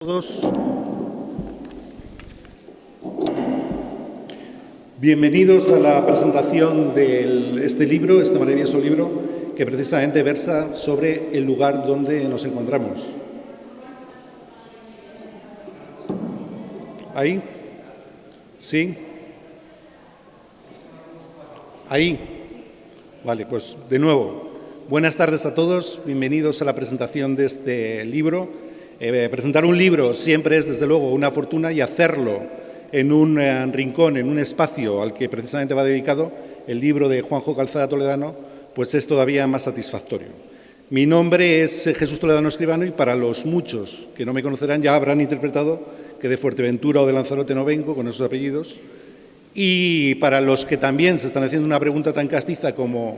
Todos. Bienvenidos a la presentación de este libro, este maravilloso libro, que precisamente versa sobre el lugar donde nos encontramos. ¿Ahí? ¿Sí? ¿Ahí? Vale, pues de nuevo, buenas tardes a todos, bienvenidos a la presentación de este libro. Presentar un libro siempre es, desde luego, una fortuna, y hacerlo en un rincón, en un espacio al que precisamente va dedicado el libro de Juanjo Calzada Toledano, pues es todavía más satisfactorio. Mi nombre es Jesús Toledano Escribano, y para los muchos que no me conocerán ya habrán interpretado que de Fuerteventura o de Lanzarote no vengo, con esos apellidos. Y para los que también se están haciendo una pregunta tan castiza como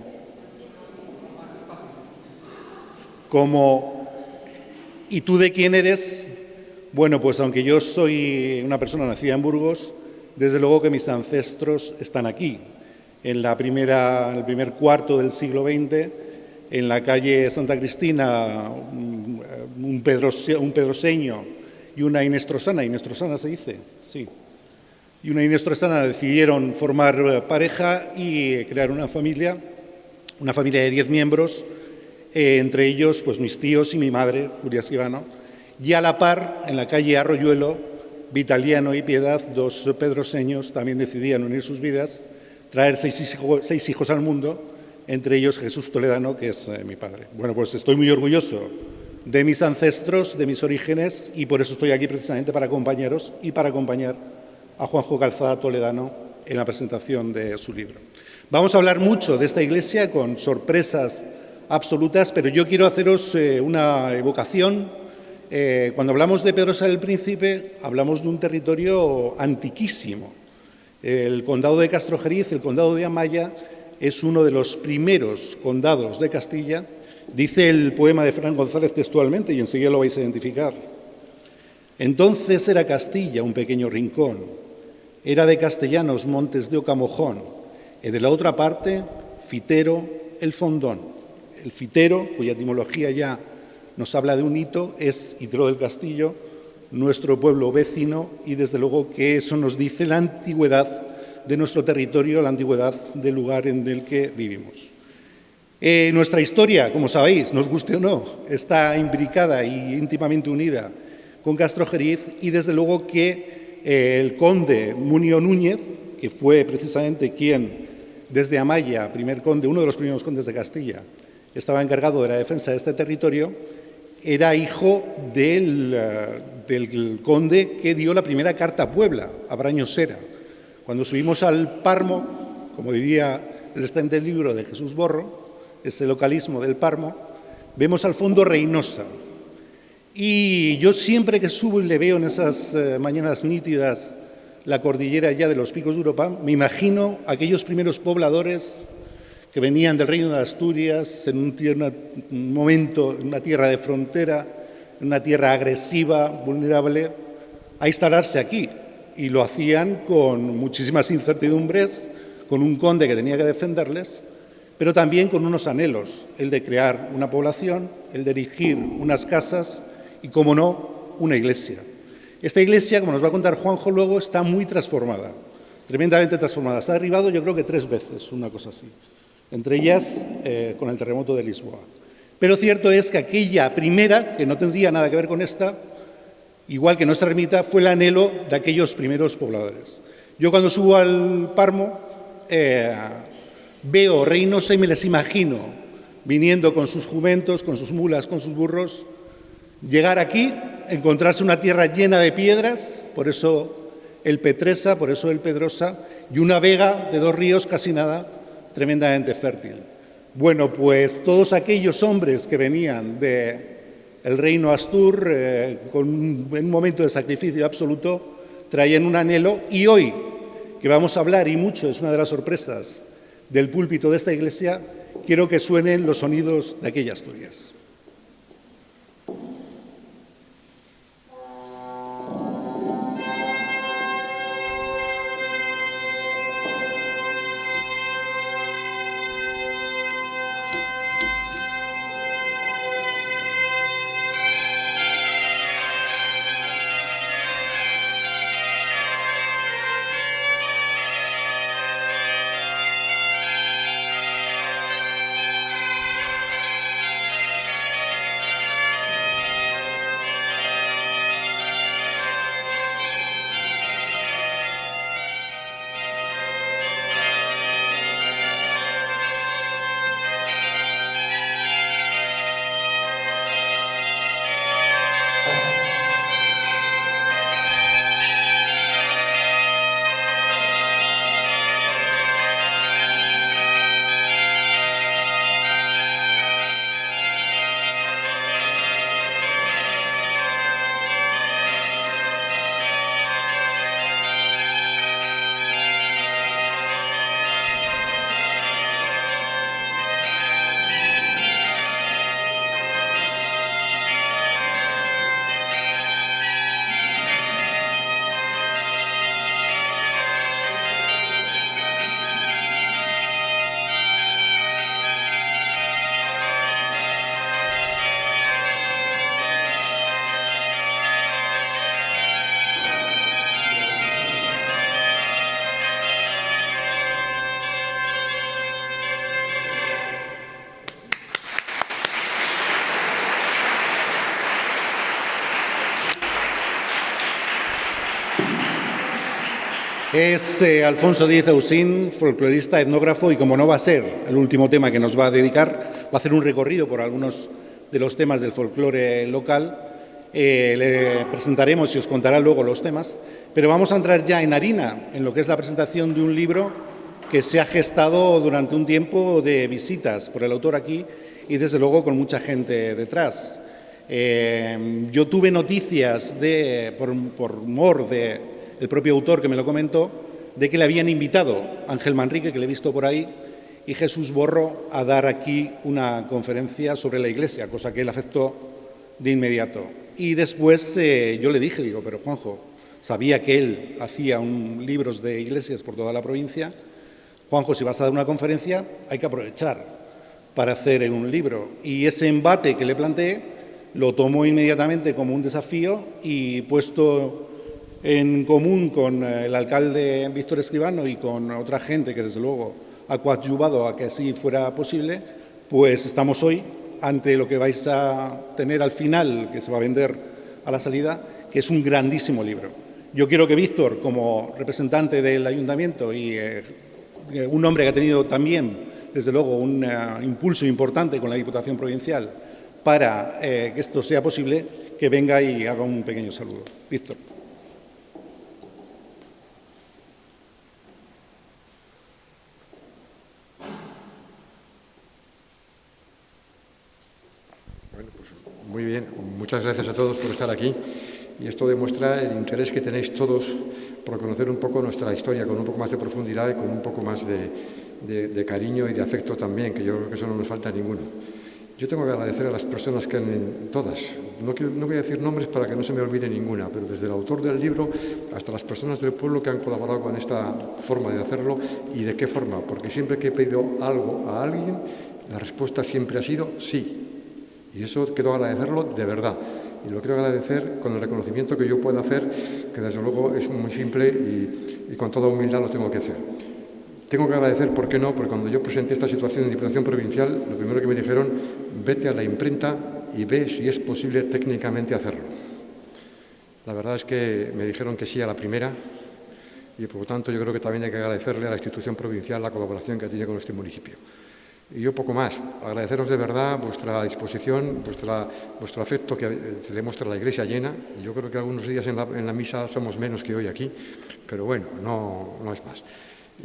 ¿y tú de quién eres? Bueno, pues aunque yo soy una persona nacida en Burgos, desde luego que mis ancestros están aquí, en el primer cuarto del siglo XX, en la calle Santa Cristina, un pedroseño y una inestrosana se dice, sí, y una inestrosana decidieron formar pareja y crear una familia de 10 miembros, entre ellos pues mis tíos y mi madre, Julia Escribano, y a la par, en la calle Arroyuelo, Vitaliano y Piedad, dos pedroseños, también decidían unir sus vidas, traer seis hijos al mundo, entre ellos Jesús Toledano, que es mi padre. Bueno, pues estoy muy orgulloso de mis ancestros, de mis orígenes, y por eso estoy aquí precisamente para acompañaros y para acompañar a Juanjo Calzada Toledano en la presentación de su libro. Vamos a hablar mucho de esta iglesia con sorpresas absolutas, pero yo quiero haceros una evocación. Cuando hablamos de Pedrosa del Príncipe, hablamos de un territorio antiquísimo. El condado de Castrojeriz, el condado de Amaya, es uno de los primeros condados de Castilla. Dice el poema de Fran González textualmente, y enseguida lo vais a identificar. Entonces era Castilla un pequeño rincón, era de castellanos montes de Ocamojón, y de la otra parte, Fitero, el Fondón. El Fitero, cuya etimología ya nos habla de un hito, es Hitero del Castillo, nuestro pueblo vecino, y desde luego que eso nos dice la antigüedad de nuestro territorio, la antigüedad del lugar en el que vivimos. Nuestra historia, como sabéis, nos guste o no, está imbricada y íntimamente unida con Castrojeriz, y desde luego que el conde Munio Núñez, que fue precisamente quien desde Amaya, primer conde, uno de los primeros condes de Castilla, estaba encargado de la defensa de este territorio, era hijo del conde que dio la primera carta a Puebla, a Brañosera. Cuando subimos al Parmo, como diría el estante del libro de Jesús Borro, ese localismo del Parmo, vemos al fondo Reynosa. Y yo siempre que subo y le veo en esas mañanas nítidas la cordillera ya de los Picos de Europa, me imagino aquellos primeros pobladores que venían del Reino de Asturias, en un momento, en una tierra de frontera, en una tierra agresiva, vulnerable, a instalarse aquí. Y lo hacían con muchísimas incertidumbres, con un conde que tenía que defenderles, pero también con unos anhelos, el de crear una población, el de erigir unas casas y, como no, una iglesia. Esta iglesia, como nos va a contar Juanjo luego, está muy transformada, tremendamente transformada. Está derribado yo creo que 3 veces, una cosa así. Entre ellas con el terremoto de Lisboa. Pero cierto es que aquella primera, que no tendría nada que ver con esta, igual que nuestra ermita, fue el anhelo de aquellos primeros pobladores. Yo cuando subo al Parmo veo Reynosa y me les imagino viniendo con sus jumentos, con sus mulas, con sus burros, llegar aquí, encontrarse una tierra llena de piedras, por eso el Petresa, por eso el Pedrosa, y una vega de 2 ríos, casi nada, tremendamente fértil. Bueno, pues todos aquellos hombres que venían del reino Astur, en un momento de sacrificio absoluto, traían un anhelo, y hoy, que vamos a hablar, y mucho, es una de las sorpresas del púlpito de esta iglesia, quiero que suenen los sonidos de aquella Asturias. Es Alfonso Díez Ausín, folclorista, etnógrafo, y como no va a ser el último tema que nos va a dedicar, va a hacer un recorrido por algunos de los temas del folclore local. Le presentaremos y os contará luego los temas, pero vamos a entrar ya en harina, en lo que es la presentación de un libro que se ha gestado durante un tiempo de visitas por el autor aquí y desde luego con mucha gente detrás. Yo tuve noticias por humor del propio autor que me lo comentó, de que le habían invitado Ángel Manrique, que le he visto por ahí, y Jesús Borro a dar aquí una conferencia sobre la Iglesia, cosa que él aceptó de inmediato. Y después yo le dije, digo, pero Juanjo, sabía que él hacía libros de iglesias por toda la provincia. Juanjo, si vas a dar una conferencia, hay que aprovechar para hacer un libro. Y ese embate que le planteé lo tomó inmediatamente como un desafío y puesto en común con el alcalde Víctor Escribano y con otra gente que desde luego ha coadyuvado a que así fuera posible, pues estamos hoy ante lo que vais a tener al final, que se va a vender a la salida, que es un grandísimo libro. Yo quiero que Víctor, como representante del ayuntamiento y un hombre que ha tenido también, desde luego, un impulso importante con la Diputación Provincial para que esto sea posible, que venga y haga un pequeño saludo. Víctor. Muy bien, muchas gracias a todos por estar aquí y esto demuestra el interés que tenéis todos por conocer un poco nuestra historia con un poco más de profundidad y con un poco más de cariño y de afecto también, que yo creo que eso no nos falta a ninguno. Yo tengo que agradecer a las personas que todas, no voy a decir nombres para que no se me olvide ninguna, pero desde el autor del libro hasta las personas del pueblo que han colaborado con esta forma de hacerlo y de qué forma, porque siempre que he pedido algo a alguien, la respuesta siempre ha sido sí. Y eso quiero agradecerlo de verdad. Y lo quiero agradecer con el reconocimiento que yo pueda hacer, que desde luego es muy simple y con toda humildad lo tengo que hacer. Tengo que agradecer, ¿por qué no? Porque cuando yo presenté esta situación en Diputación Provincial, lo primero que me dijeron, vete a la imprenta y ve si es posible técnicamente hacerlo. La verdad es que me dijeron que sí a la primera y por lo tanto yo creo que también hay que agradecerle a la institución provincial la colaboración que tiene con este municipio. Y yo poco más, agradeceros de verdad vuestra disposición, vuestro afecto que se demuestra la iglesia llena. Yo creo que algunos días en la misa somos menos que hoy aquí, pero bueno, no es más.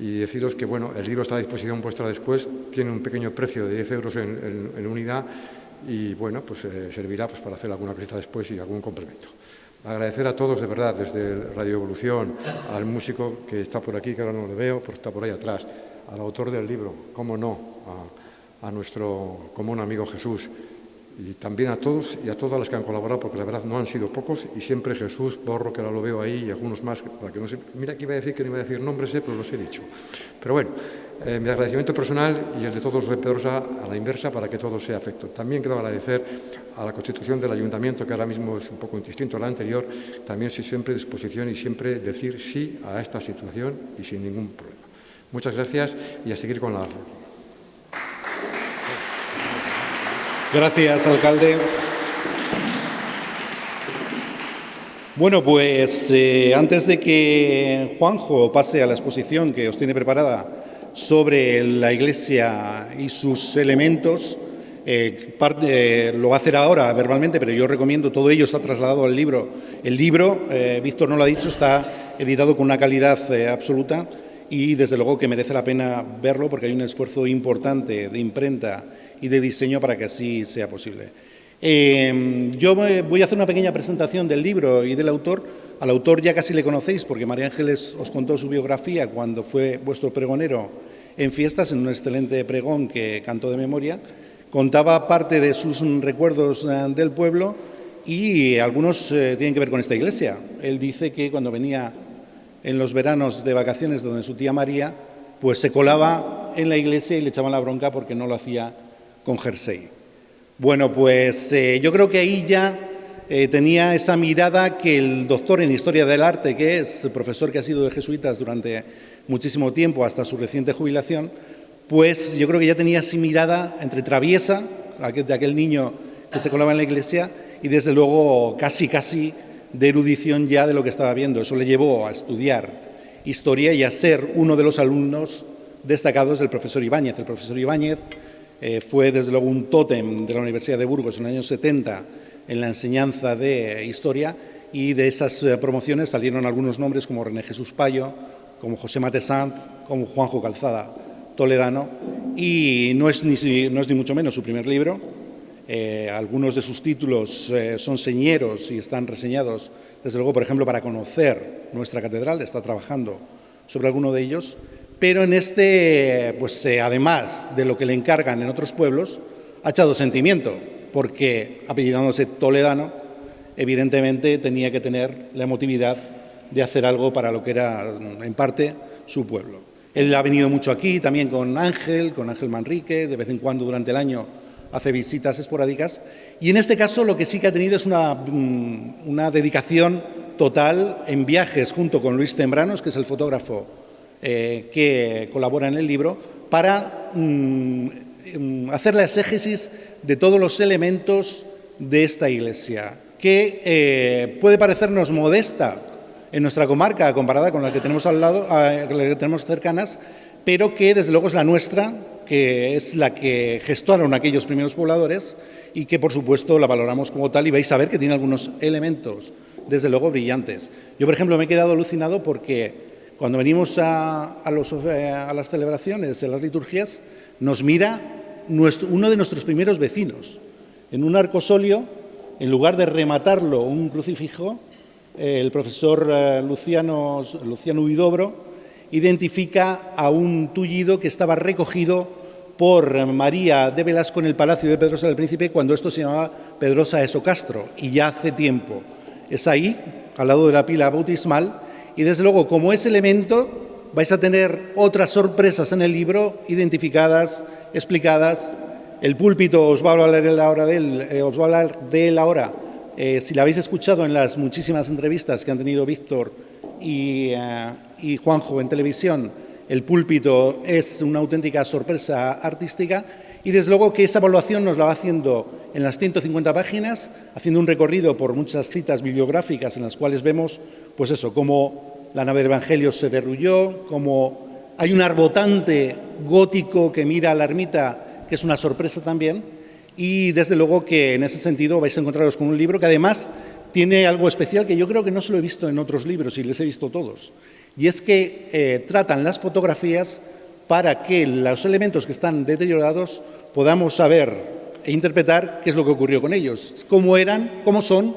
Y deciros que bueno, el libro está a disposición vuestra después, tiene un pequeño precio de 10 euros en unidad y bueno, pues servirá pues, para hacer alguna cosita después y algún complemento. Agradecer a todos de verdad, desde Radio Evolución, al músico que está por aquí, que ahora no le veo, pero está por ahí atrás, al autor del libro, cómo no, a nuestro común amigo Jesús, y también a todos y a todas las que han colaborado, porque la verdad no han sido pocos, y siempre Jesús, Borro, que ahora lo veo ahí, y algunos más, para que no se... Mira que iba a decir que no iba a decir nombres, pero los he dicho. Pero bueno, mi agradecimiento personal y el de todos de Pedrosa a la inversa para que todo sea afecto. También quiero agradecer a la constitución del ayuntamiento, que ahora mismo es un poco distinto a la anterior, también siempre disposición y siempre decir sí a esta situación y sin ningún problema. Muchas gracias y a seguir con la... Gracias, alcalde. Bueno, pues antes de que Juanjo pase a la exposición que os tiene preparada sobre la Iglesia y sus elementos, lo va a hacer ahora verbalmente, pero yo recomiendo, todo ello está trasladado al libro. El libro, Víctor no lo ha dicho, está editado con una calidad absoluta y desde luego que merece la pena verlo porque hay un esfuerzo importante de imprenta y de diseño para que así sea posible. Yo voy a hacer una pequeña presentación del libro y del autor. Al autor ya casi le conocéis porque María Ángeles os contó su biografía cuando fue vuestro pregonero en fiestas, en un excelente pregón que cantó de memoria. Contaba parte de sus recuerdos del pueblo y algunos tienen que ver con esta iglesia. Él dice que cuando venía en los veranos de vacaciones donde su tía María, pues se colaba en la iglesia y le echaban la bronca porque no lo hacía con jersey. Bueno, pues yo creo que ahí ya tenía esa mirada que el doctor en Historia del Arte, que es profesor que ha sido de jesuitas durante muchísimo tiempo, hasta su reciente jubilación, pues yo creo que ya tenía esa mirada entre traviesa, de aquel niño que se colaba en la iglesia, y desde luego casi de erudición ya de lo que estaba viendo. Eso le llevó a estudiar historia y a ser uno de los alumnos destacados del profesor Ibáñez. El profesor Ibáñez fue, desde luego, un tótem de la Universidad de Burgos en los años 70 en la enseñanza de historia, y de esas promociones salieron algunos nombres como René Jesús Payo, como José Mate Sanz, como Juanjo Calzada Toledano, y no es ni mucho menos su primer libro. Algunos de sus títulos son señeros y están reseñados, desde luego, por ejemplo, para conocer nuestra catedral, está trabajando sobre alguno de ellos, pero en este, pues además de lo que le encargan en otros pueblos, ha echado sentimiento, porque apellidándose Toledano, evidentemente tenía que tener la emotividad de hacer algo para lo que era, en parte, su pueblo. Él ha venido mucho aquí, también con Ángel Manrique, de vez en cuando durante el año hace visitas esporádicas, y en este caso lo que sí que ha tenido es una dedicación total en viajes junto con Luis Zembranos, que es el fotógrafo que colabora en el libro, para hacer la exégesis de todos los elementos de esta iglesia, que puede parecernos modesta en nuestra comarca comparada con la que tenemos al lado, la que tenemos cercanas, pero que desde luego es la nuestra, que es la que gestaron aquellos primeros pobladores y que por supuesto la valoramos como tal, y vais a ver que tiene algunos elementos desde luego brillantes. Yo, por ejemplo, me he quedado alucinado porque cuando venimos a las celebraciones, a las liturgias, nos mira uno de nuestros primeros vecinos. En un arcosolio, en lugar de rematarlo un crucifijo, el profesor Luciano Huidobro identifica a un tullido que estaba recogido por María de Velasco en el palacio de Pedrosa del Príncipe, cuando esto se llamaba Pedrosa de Socastro, y ya hace tiempo. Es ahí, al lado de la pila bautismal, y desde luego, como ese elemento, vais a tener otras sorpresas en el libro, identificadas, explicadas. El púlpito os va a hablar de él ahora. Si la habéis escuchado en las muchísimas entrevistas que han tenido Víctor y Juanjo en televisión, el púlpito es una auténtica sorpresa artística, y desde luego que esa evaluación nos la va haciendo en las 150 páginas, haciendo un recorrido por muchas citas bibliográficas en las cuales vemos, pues eso, cómo la nave del Evangelio se derrulló, cómo hay un arbotante gótico que mira a la ermita, que es una sorpresa también, y desde luego que en ese sentido vais a encontraros con un libro que además tiene algo especial que yo creo que no se lo he visto en otros libros y les he visto todos, y es que tratan las fotografías para que los elementos que están deteriorados podamos saber e interpretar qué es lo que ocurrió con ellos, cómo eran, cómo son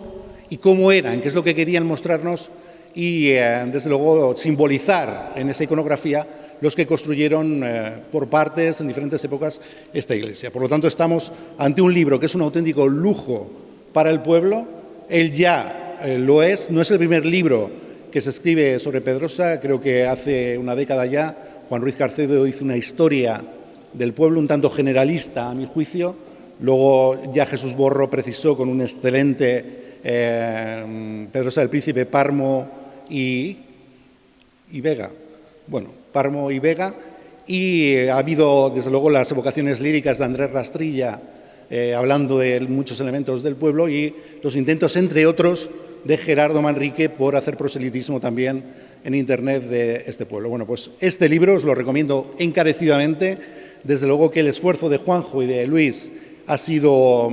y cómo eran, qué es lo que querían mostrarnos y, desde luego, simbolizar en esa iconografía los que construyeron por partes en diferentes épocas esta iglesia. Por lo tanto, estamos ante un libro que es un auténtico lujo para el pueblo. Él ya lo es, no es el primer libro que se escribe sobre Pedrosa, creo que hace una década ya Juan Ruiz Carcedo hizo una historia del pueblo un tanto generalista, a mi juicio. Luego ya Jesús Borro precisó con un excelente Pedrosa del Príncipe, Parmo y Vega. Bueno, Parmo y Vega. Y ha habido, desde luego, las evocaciones líricas de Andrés Rastrilla, hablando de muchos elementos del pueblo, y los intentos, entre otros, de Gerardo Manrique por hacer proselitismo también en Internet de este pueblo. Bueno, pues este libro os lo recomiendo encarecidamente. Desde luego que el esfuerzo de Juanjo y de Luis ha sido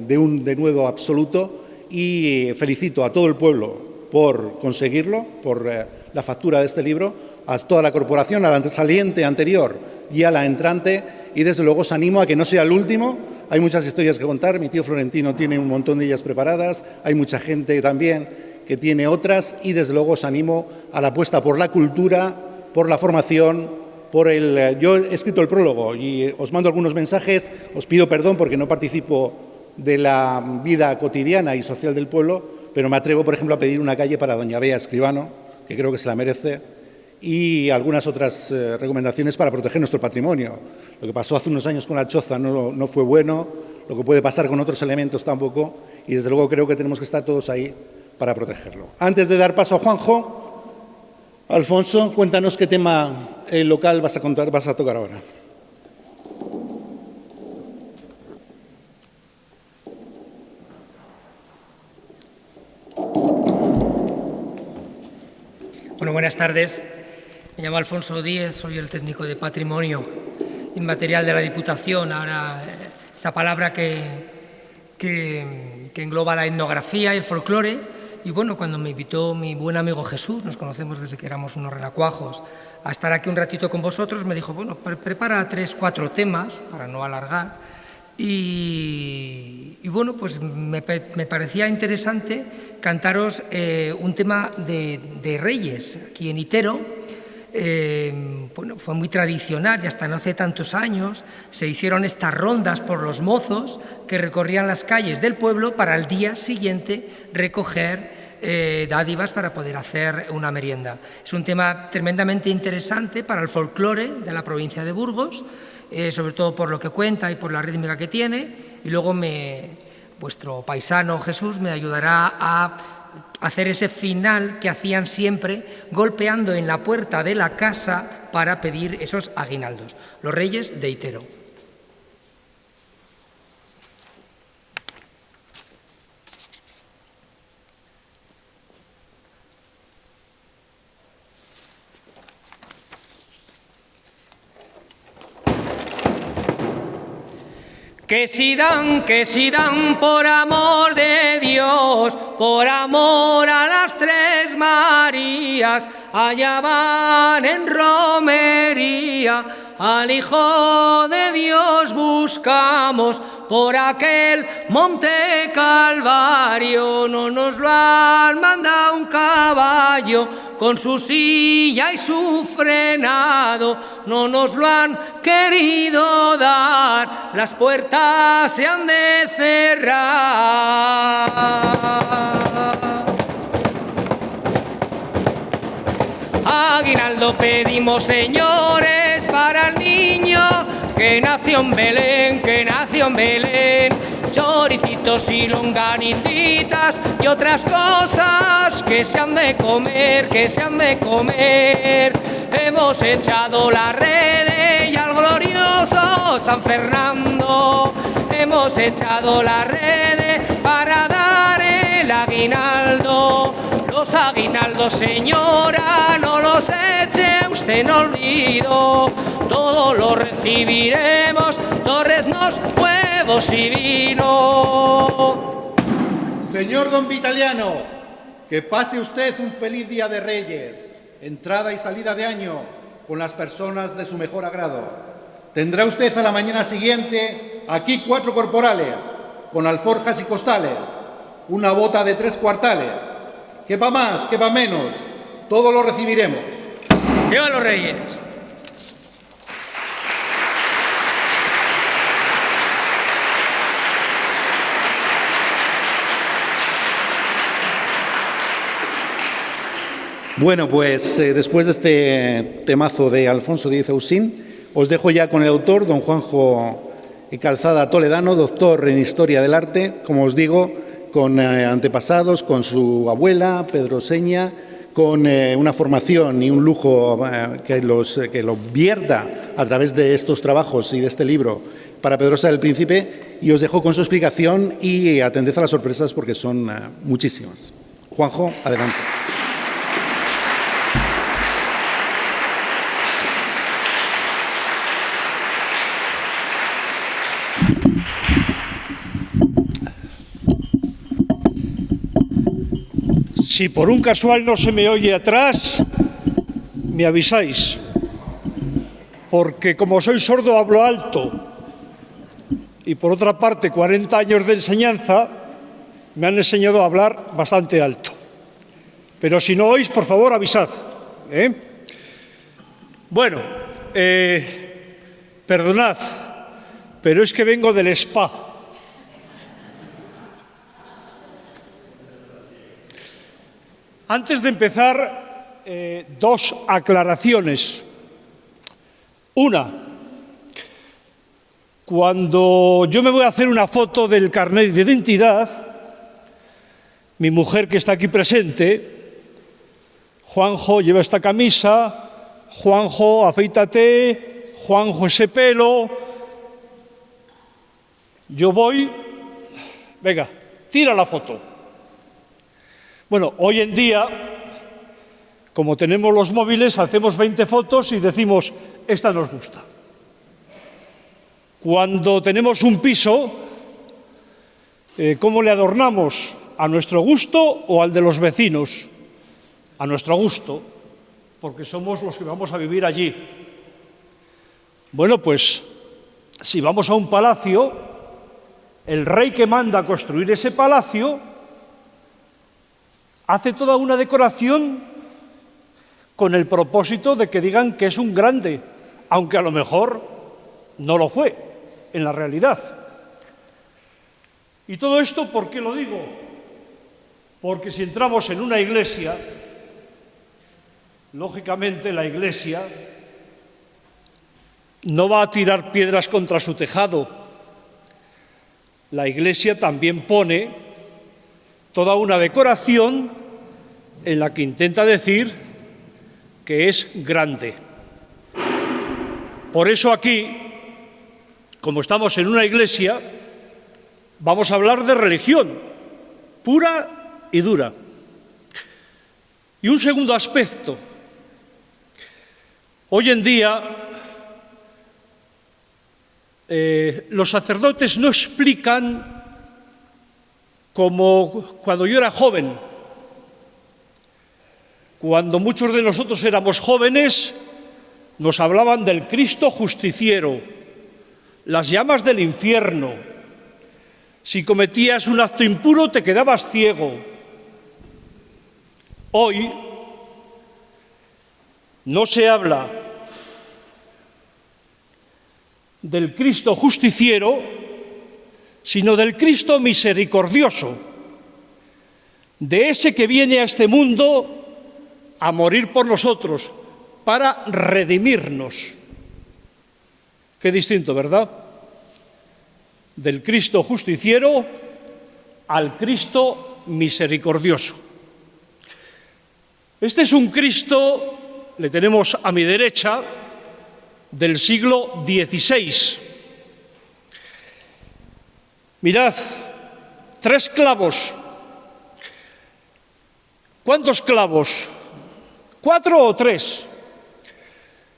de un denuedo absoluto, y felicito a todo el pueblo por conseguirlo, por la factura de este libro, a toda la corporación, a la saliente anterior y a la entrante, y desde luego os animo a que no sea el último. Hay muchas historias que contar, mi tío Florentino tiene un montón de ellas preparadas, hay mucha gente también que tiene otras, y desde luego os animo a la apuesta por la cultura, por la formación, yo he escrito el prólogo y os mando algunos mensajes, os pido perdón porque no participo de la vida cotidiana y social del pueblo, pero me atrevo, por ejemplo, a pedir una calle para doña Bea Escribano, que creo que se la merece, y algunas otras recomendaciones para proteger nuestro patrimonio. Lo que pasó hace unos años con la choza no fue bueno, lo que puede pasar con otros elementos tampoco, y desde luego creo que tenemos que estar todos ahí para protegerlo. Antes de dar paso a Juanjo, Alfonso, cuéntanos qué tema local vas a tocar ahora. Bueno, buenas tardes. Me llamo Alfonso Díez, soy el técnico de Patrimonio Inmaterial de la Diputación. Ahora, esa palabra que engloba la etnografía y el folclore. Y bueno, cuando me invitó mi buen amigo Jesús, nos conocemos desde que éramos unos renacuajos, a estar aquí un ratito con vosotros, me dijo, bueno, prepara 3 o 4 temas para no alargar. Y bueno, pues me parecía interesante cantaros un tema de Reyes, aquí en Itero. Bueno, fue muy tradicional y hasta no hace tantos años se hicieron estas rondas por los mozos que recorrían las calles del pueblo para el día siguiente recoger dádivas para poder hacer una merienda. Es un tema tremendamente interesante para el folclore de la provincia de Burgos, sobre todo por lo que cuenta y por la rítmica que tiene, y luego vuestro paisano Jesús me ayudará a hacer ese final que hacían siempre golpeando en la puerta de la casa para pedir esos aguinaldos, los Reyes de Itero. Que si dan por amor de Dios, por amor a las 3 Marías, allá van en romería, al Hijo de Dios buscamos por aquel monte Calvario. No nos lo han mandado un caballo con su silla y su frenado, no nos lo han querido dar, las puertas se han de cerrar. Aguinaldo pedimos, señores, para el niño que nació en Belén, que nació en Belén. Choricitos y longanicitas y otras cosas que se han de comer, que se han de comer. Hemos echado la red y al glorioso San Fernando hemos echado la red para dar el aguinaldo. Los aguinaldos, señora, no los eche usted en olvido. Todo lo recibiremos, torreznos, huevos y vino. Señor don Vitaliano, que pase usted un feliz día de Reyes, entrada y salida de año, con las personas de su mejor agrado. Tendrá usted a la mañana siguiente aquí 4 corporales, con alforjas y costales, una bota de 3 cuartales. Que va más, que va menos, todo lo recibiremos. ¡Viva los Reyes! Bueno, pues después de este temazo de Alfonso Díez Ausín, os dejo ya con el autor, don Juanjo Calzada Toledano, doctor en Historia del Arte, como os digo, con antepasados, con su abuela, Pedro Seña, con una formación y un lujo que lo vierta a través de estos trabajos y de este libro para Pedrosa del Príncipe, y os dejo con su explicación y atended a las sorpresas porque son muchísimas. Juanjo, adelante. Si por un casual no se me oye atrás, me avisáis, porque como soy sordo hablo alto y por otra parte 40 años de enseñanza me han enseñado a hablar bastante alto. Pero si no oís, por favor, avisad. Bueno, perdonad, pero es que vengo del spa. Antes de empezar, 2 aclaraciones. Una, cuando yo me voy a hacer una foto del carnet de identidad, mi mujer que está aquí presente, Juanjo, lleva esta camisa, Juanjo, afeítate, Juanjo, ese pelo. Yo voy, venga, tira la foto. Bueno, hoy en día, como tenemos los móviles, hacemos 20 fotos y decimos, esta nos gusta. Cuando tenemos un piso, ¿cómo le adornamos? ¿A nuestro gusto o al de los vecinos? A nuestro gusto, porque somos los que vamos a vivir allí. Bueno, pues, si vamos a un palacio, el rey que manda a construir ese palacio hace toda una decoración con el propósito de que digan que es un grande, aunque a lo mejor no lo fue en la realidad. Y todo esto, ¿por qué lo digo? Porque si entramos en una iglesia, lógicamente la iglesia no va a tirar piedras contra su tejado. La iglesia también pone toda una decoración en la que intenta decir que es grande. Por eso aquí, como estamos en una iglesia, vamos a hablar de religión, pura y dura. Y un segundo aspecto. Hoy en día, los sacerdotes no explican como cuando yo era joven. Cuando muchos de nosotros éramos jóvenes, nos hablaban del Cristo justiciero, las llamas del infierno. Si cometías un acto impuro, te quedabas ciego. Hoy no se habla del Cristo justiciero, sino del Cristo misericordioso, de ese que viene a este mundo a morir por nosotros, para redimirnos. Qué distinto, ¿verdad? Del Cristo justiciero al Cristo misericordioso. Este es un Cristo, le tenemos a mi derecha, del siglo XVI. Mirad, 3 clavos. ¿Cuántos clavos? 4 o 3.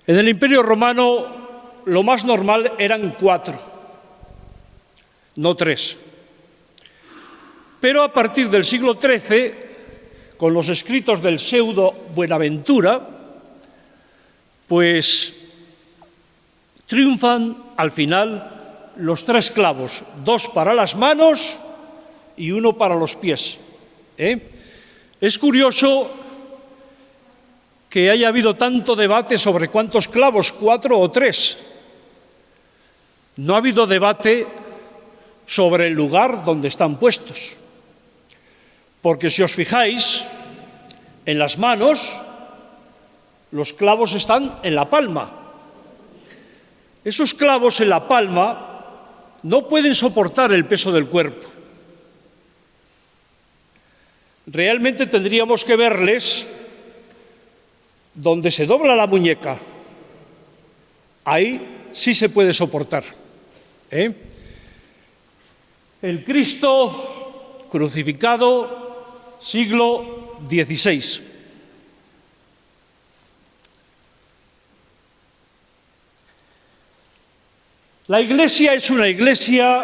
En el Imperio Romano lo más normal eran 4, no 3. Pero a partir del siglo XIII, con los escritos del pseudo Buenaventura, pues triunfan al final los 3 clavos, 2 para las manos y 1 para los pies. Es curioso que haya habido tanto debate sobre cuántos clavos, 4 o 3. No ha habido debate sobre el lugar donde están puestos. Porque si os fijáis, en las manos, los clavos están en la palma. Esos clavos en la palma no pueden soportar el peso del cuerpo. Realmente tendríamos que verles donde se dobla la muñeca. Ahí sí se puede soportar. El Cristo crucificado, siglo XVI. La iglesia es una iglesia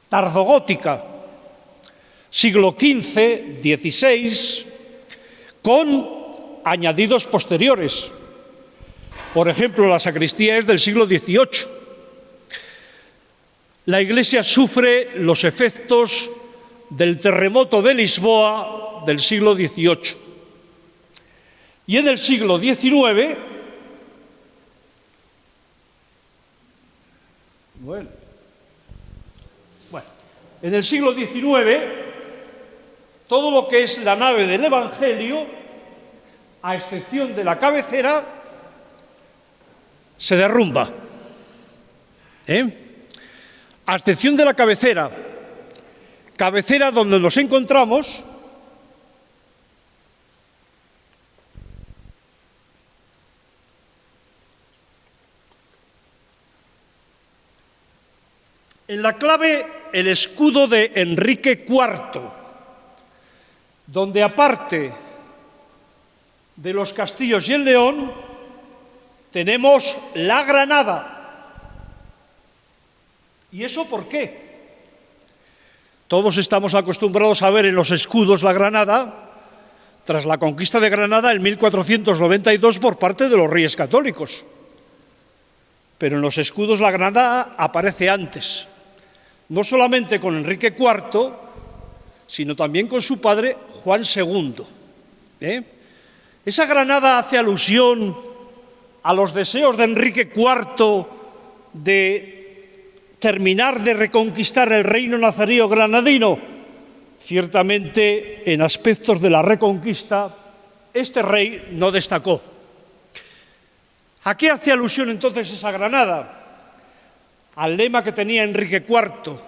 tardogótica, siglo XV, XVI, con añadidos posteriores. Por ejemplo, la sacristía es del siglo XVIII. La iglesia sufre los efectos del terremoto de Lisboa del siglo XVIII. Y en el siglo XIX, en el siglo XIX, todo lo que es la nave del Evangelio, a excepción de la cabecera, se derrumba. A excepción de la cabecera donde nos encontramos, en la clave el escudo de Enrique IV, donde aparte de los Castillos y el León tenemos la granada. ¿Y eso por qué? Todos estamos acostumbrados a ver en los escudos la granada tras la conquista de Granada en 1492 por parte de los Reyes Católicos. Pero en los escudos la granada aparece antes, no solamente con Enrique IV, sino también con su padre Juan II. Esa granada hace alusión a los deseos de Enrique IV de terminar de reconquistar el reino nazarío granadino. Ciertamente, en aspectos de la reconquista, este rey no destacó. ¿A qué hace alusión entonces esa granada? Al lema que tenía Enrique IV: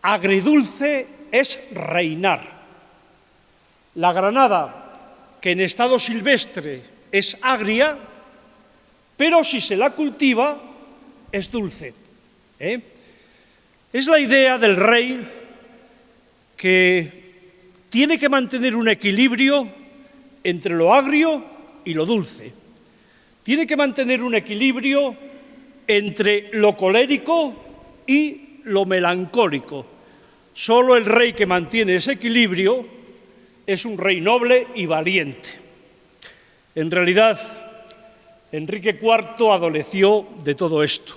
agridulce es reinar. La granada, que en estado silvestre es agria, pero si se la cultiva es dulce. Es la idea del rey que tiene que mantener un equilibrio entre lo agrio y lo dulce. Tiene que mantener un equilibrio entre lo colérico y lo melancólico. Solo el rey que mantiene ese equilibrio es un rey noble y valiente. En realidad, Enrique IV adoleció de todo esto.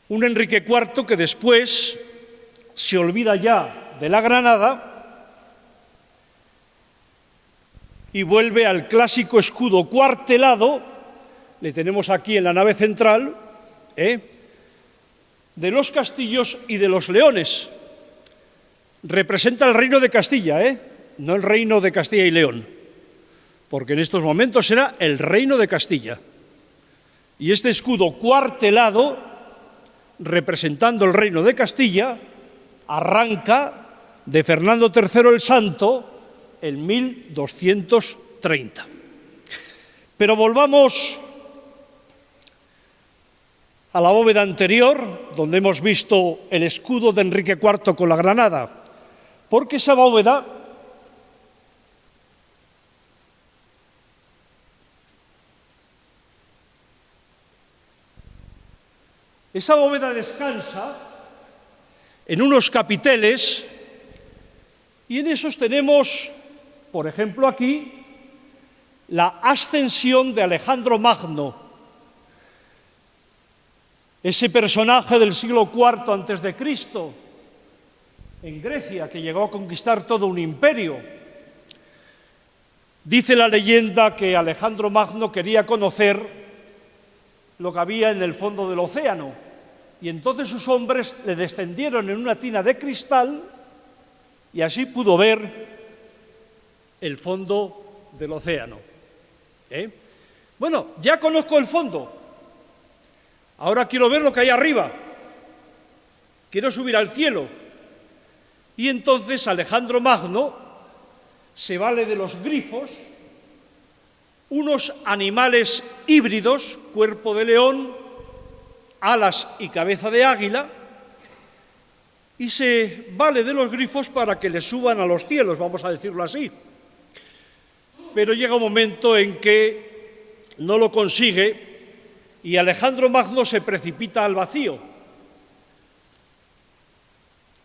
Un Enrique IV que después se olvida ya de la granada y vuelve al clásico escudo cuartelado, le tenemos aquí en la nave central, de los Castillos y de los Leones. Representa el reino de Castilla, no el reino de Castilla y León, porque en estos momentos era el reino de Castilla. Y este escudo cuartelado, representando el reino de Castilla, arranca de Fernando III el Santo en 1230. Pero volvamos a la bóveda anterior, donde hemos visto el escudo de Enrique IV con la granada, porque esa bóveda descansa en unos capiteles y en esos tenemos, por ejemplo aquí, la ascensión de Alejandro Magno, ese personaje del siglo IV a.C., en Grecia, que llegó a conquistar todo un imperio. Dice la leyenda que Alejandro Magno quería conocer lo que había en el fondo del océano, y entonces sus hombres le descendieron en una tina de cristal y así pudo ver el fondo del océano. Bueno, ya conozco el fondo, ahora quiero ver lo que hay arriba, quiero subir al cielo. Y entonces Alejandro Magno se vale de los grifos, unos animales híbridos, cuerpo de león, alas y cabeza de águila, y se vale de los grifos para que le suban a los cielos, vamos a decirlo así. Pero llega un momento en que no lo consigue y Alejandro Magno se precipita al vacío.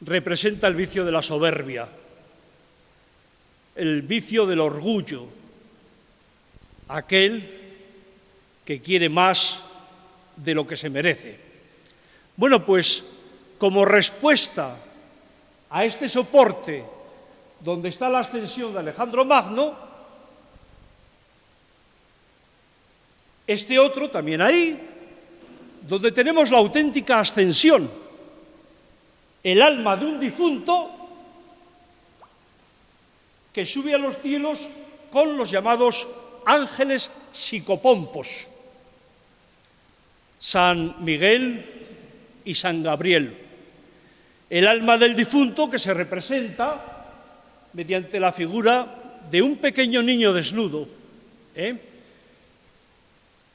Representa el vicio de la soberbia, el vicio del orgullo, aquel que quiere más de lo que se merece. Bueno, pues como respuesta a este soporte donde está la ascensión de Alejandro Magno, este otro también ahí, donde tenemos la auténtica ascensión, el alma de un difunto que sube a los cielos con los llamados ángeles psicopompos, San Miguel y San Gabriel. El alma del difunto que se representa mediante la figura de un pequeño niño desnudo.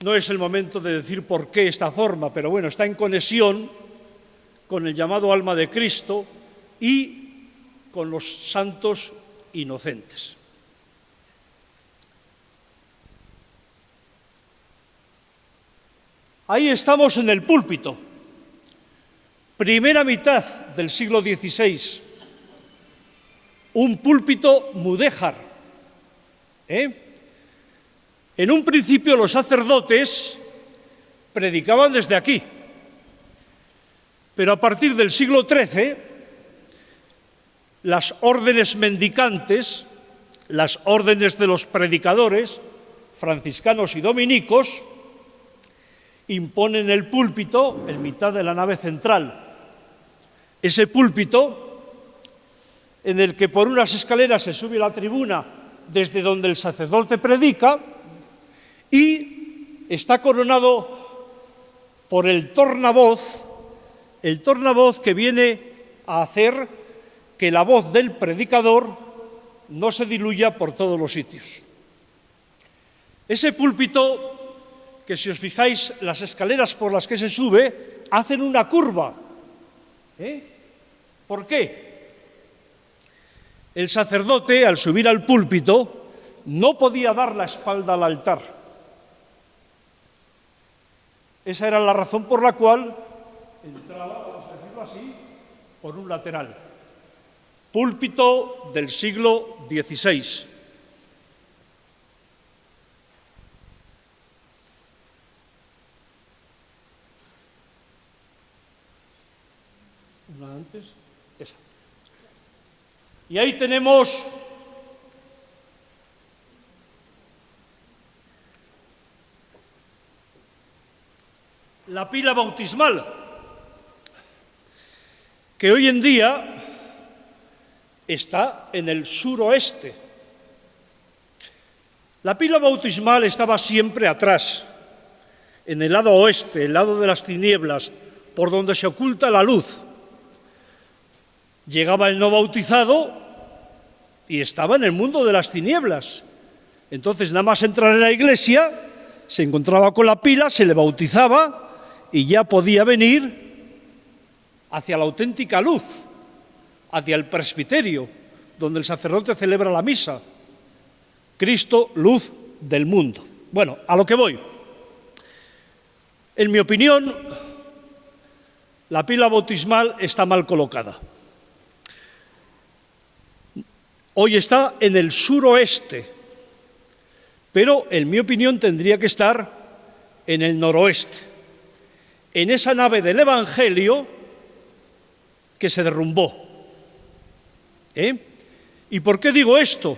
No es el momento de decir por qué esta forma, pero bueno, está en conexión con el llamado alma de Cristo y con los santos inocentes. Ahí estamos en el púlpito, primera mitad del siglo XVI, un púlpito mudéjar. En un principio los sacerdotes predicaban desde aquí, pero a partir del siglo XIII, las órdenes mendicantes, las órdenes de los predicadores, franciscanos y dominicos, imponen el púlpito en mitad de la nave central. Ese púlpito, en el que por unas escaleras se sube a la tribuna desde donde el sacerdote predica, y está coronado por el tornavoz que viene a hacer que la voz del predicador no se diluya por todos los sitios. Ese púlpito, que si os fijáis, las escaleras por las que se sube hacen una curva. ¿Por qué? El sacerdote, al subir al púlpito, no podía dar la espalda al altar. Esa era la razón por la cual entraba, vamos a decirlo así, por un lateral. Púlpito del siglo XVI. Una antes, esa. Y ahí tenemos la pila bautismal, que hoy en día está en el suroeste. La pila bautismal estaba siempre atrás, en el lado oeste, el lado de las tinieblas, por donde se oculta la luz. Llegaba el no bautizado y estaba en el mundo de las tinieblas. Entonces, nada más entrar en la iglesia, se encontraba con la pila, se le bautizaba y ya podía venir hacia la auténtica luz, hacia el presbiterio, donde el sacerdote celebra la misa. Cristo, luz del mundo. Bueno, a lo que voy. En mi opinión, la pila bautismal está mal colocada. Hoy está en el suroeste, pero en mi opinión tendría que estar en el noroeste, en esa nave del Evangelio que se derrumbó. ¿Y por qué digo esto?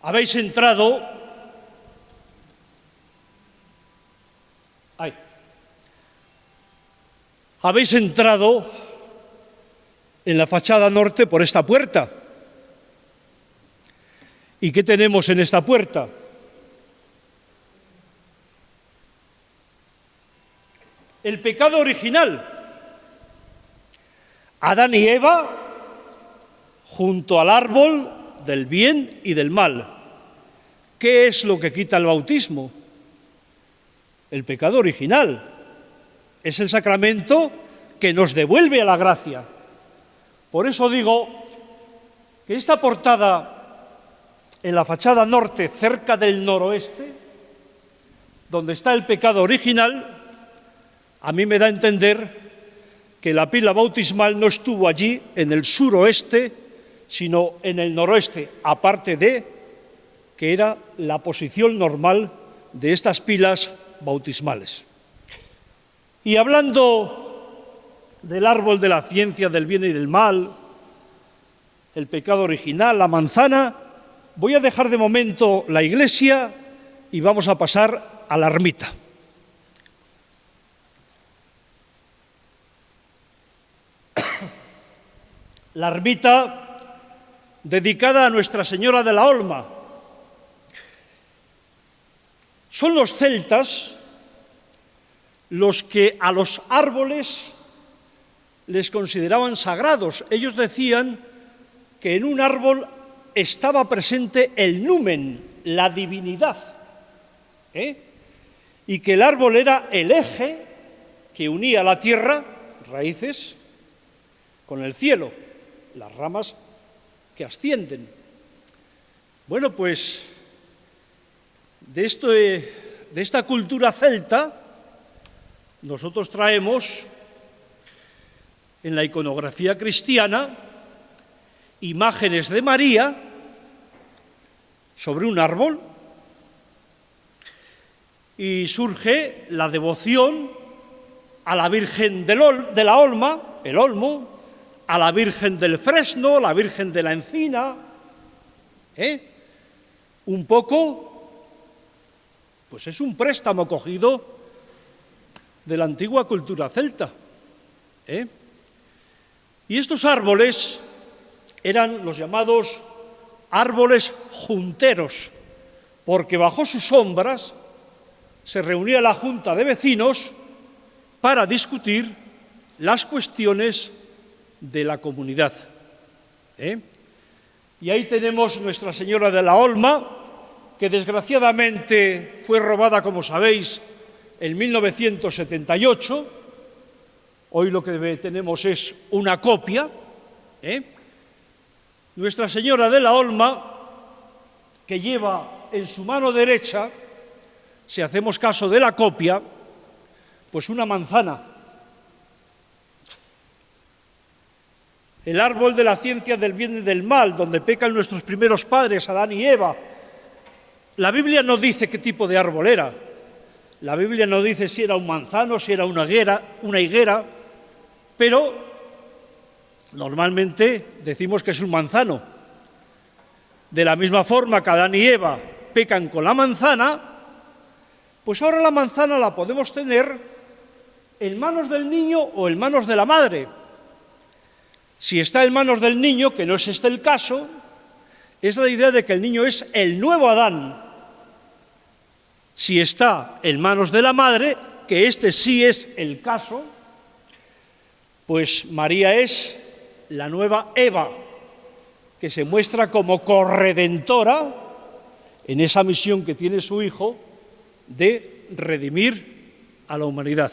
Habéis entrado en la fachada norte por esta puerta. ¿Y qué tenemos en esta puerta? El pecado original. Adán y Eva junto al árbol del bien y del mal. ¿Qué es lo que quita el bautismo? El pecado original. Es el sacramento que nos devuelve a la gracia. Por eso digo que esta portada en la fachada norte, cerca del noroeste, donde está el pecado original, a mí me da a entender que la pila bautismal no estuvo allí en el suroeste, sino en el noroeste, aparte de que era la posición normal de estas pilas bautismales. Y hablando del árbol de la ciencia del bien y del mal, el pecado original, la manzana, voy a dejar de momento la iglesia y vamos a pasar a la ermita. La ermita dedicada a Nuestra Señora de la Olma. Son los celtas los que a los árboles les consideraban sagrados. Ellos decían que en un árbol estaba presente el numen, la divinidad, y que el árbol era el eje que unía la tierra, raíces, con el cielo, las ramas que ascienden. Bueno, pues de esta cultura celta nosotros traemos en la iconografía cristiana imágenes de María sobre un árbol, y surge la devoción a la Virgen de la Olma, el olmo, a la Virgen del Fresno, la Virgen de la Encina, un poco, pues es un préstamo cogido de la antigua cultura celta. Y estos árboles eran los llamados árboles junteros, porque bajo sus sombras se reunía la junta de vecinos para discutir las cuestiones de la comunidad. Y ahí tenemos Nuestra Señora de la Olma, que desgraciadamente fue robada, como sabéis, en 1978. Hoy lo que tenemos es una copia. Nuestra Señora de la Olma, que lleva en su mano derecha, si hacemos caso de la copia, pues una manzana. El árbol de la ciencia del bien y del mal, donde pecan nuestros primeros padres, Adán y Eva. La Biblia no dice qué tipo de árbol era. La Biblia no dice si era un manzano, si era una higuera, pero normalmente decimos que es un manzano. De la misma forma que Adán y Eva pecan con la manzana, pues ahora la manzana la podemos tener en manos del niño o en manos de la madre. Si está en manos del niño, que no es este el caso, es la idea de que el niño es el nuevo Adán. Si está en manos de la madre, que este sí es el caso, pues María es la nueva Eva, que se muestra como corredentora en esa misión que tiene su Hijo de redimir a la humanidad.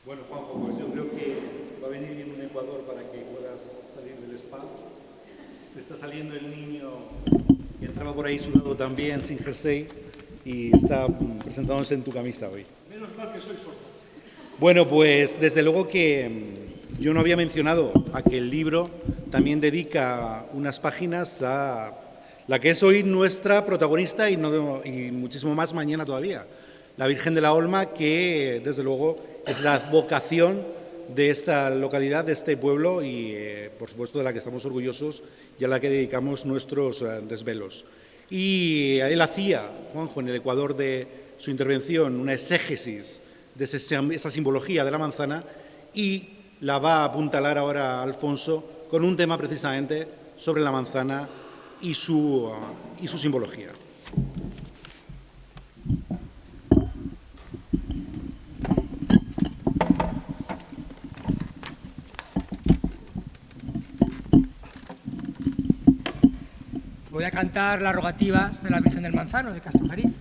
Bueno, Juanjo, pues yo creo que va a venir bien un Ecuador para que puedas salir del spa. Te está saliendo el niño que entraba por ahí sudado también, sin jersey, y está presentándose en tu camisa hoy. Menos mal que soy sordo. Bueno, pues desde luego que yo no había mencionado a que el libro también dedica unas páginas a la que es hoy nuestra protagonista y muchísimo más mañana todavía, la Virgen de la Olma, que desde luego es la vocación de esta localidad, de este pueblo y, por supuesto, de la que estamos orgullosos y a la que dedicamos nuestros desvelos. Y él hacía, Juanjo, en el Ecuador de su intervención, una exégesis de esa simbología de la manzana, y la va a apuntalar ahora Alfonso con un tema precisamente sobre la manzana y su simbología. Voy a cantar las rogativas de la Virgen del Manzano, de Castrojeriz.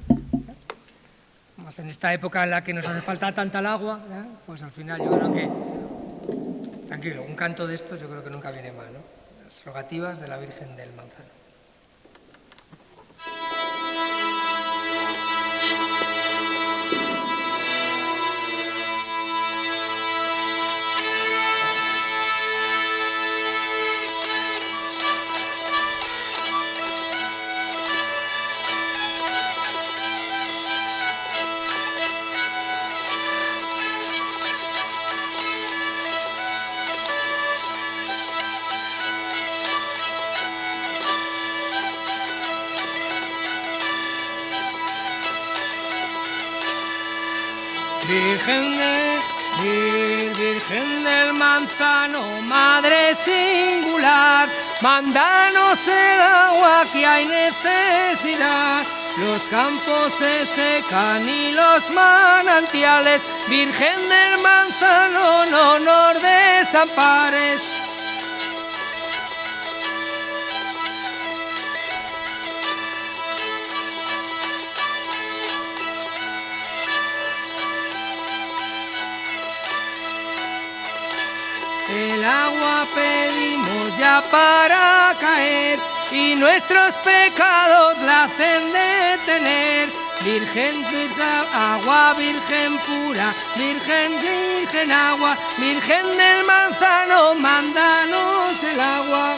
Más en esta época en la que nos hace falta tanta el agua, pues al final yo creo que, tranquilo, un canto de estos yo creo que nunca viene mal, ¿no? Las rogativas de la Virgen del Manzano. Virgen del Manzano, Madre singular, mándanos el agua que hay necesidad. Los campos se secan y los manantiales, Virgen del Manzano, no nos desampares. el agua pedimos ya para caer y nuestros pecados la hacen detener. Virgen, agua, virgen pura, virgen agua, virgen del manzano, mándanos el agua.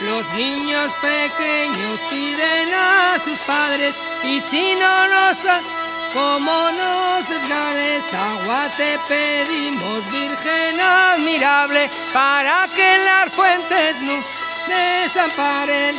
Los niños pequeños piden a sus padres y si no nos dan, como nos desganes, agua te pedimos, Virgen admirable, para que las fuentes nos desamparen.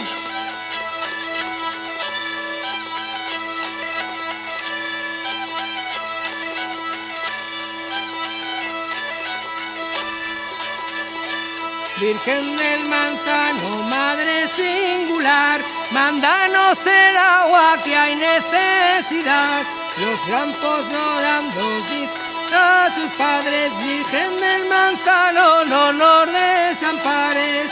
Virgen del manzano, madre singular, mándanos el agua que hay necesidad. Los campos llorando a sus padres, Virgen del manzano, no nos desampares.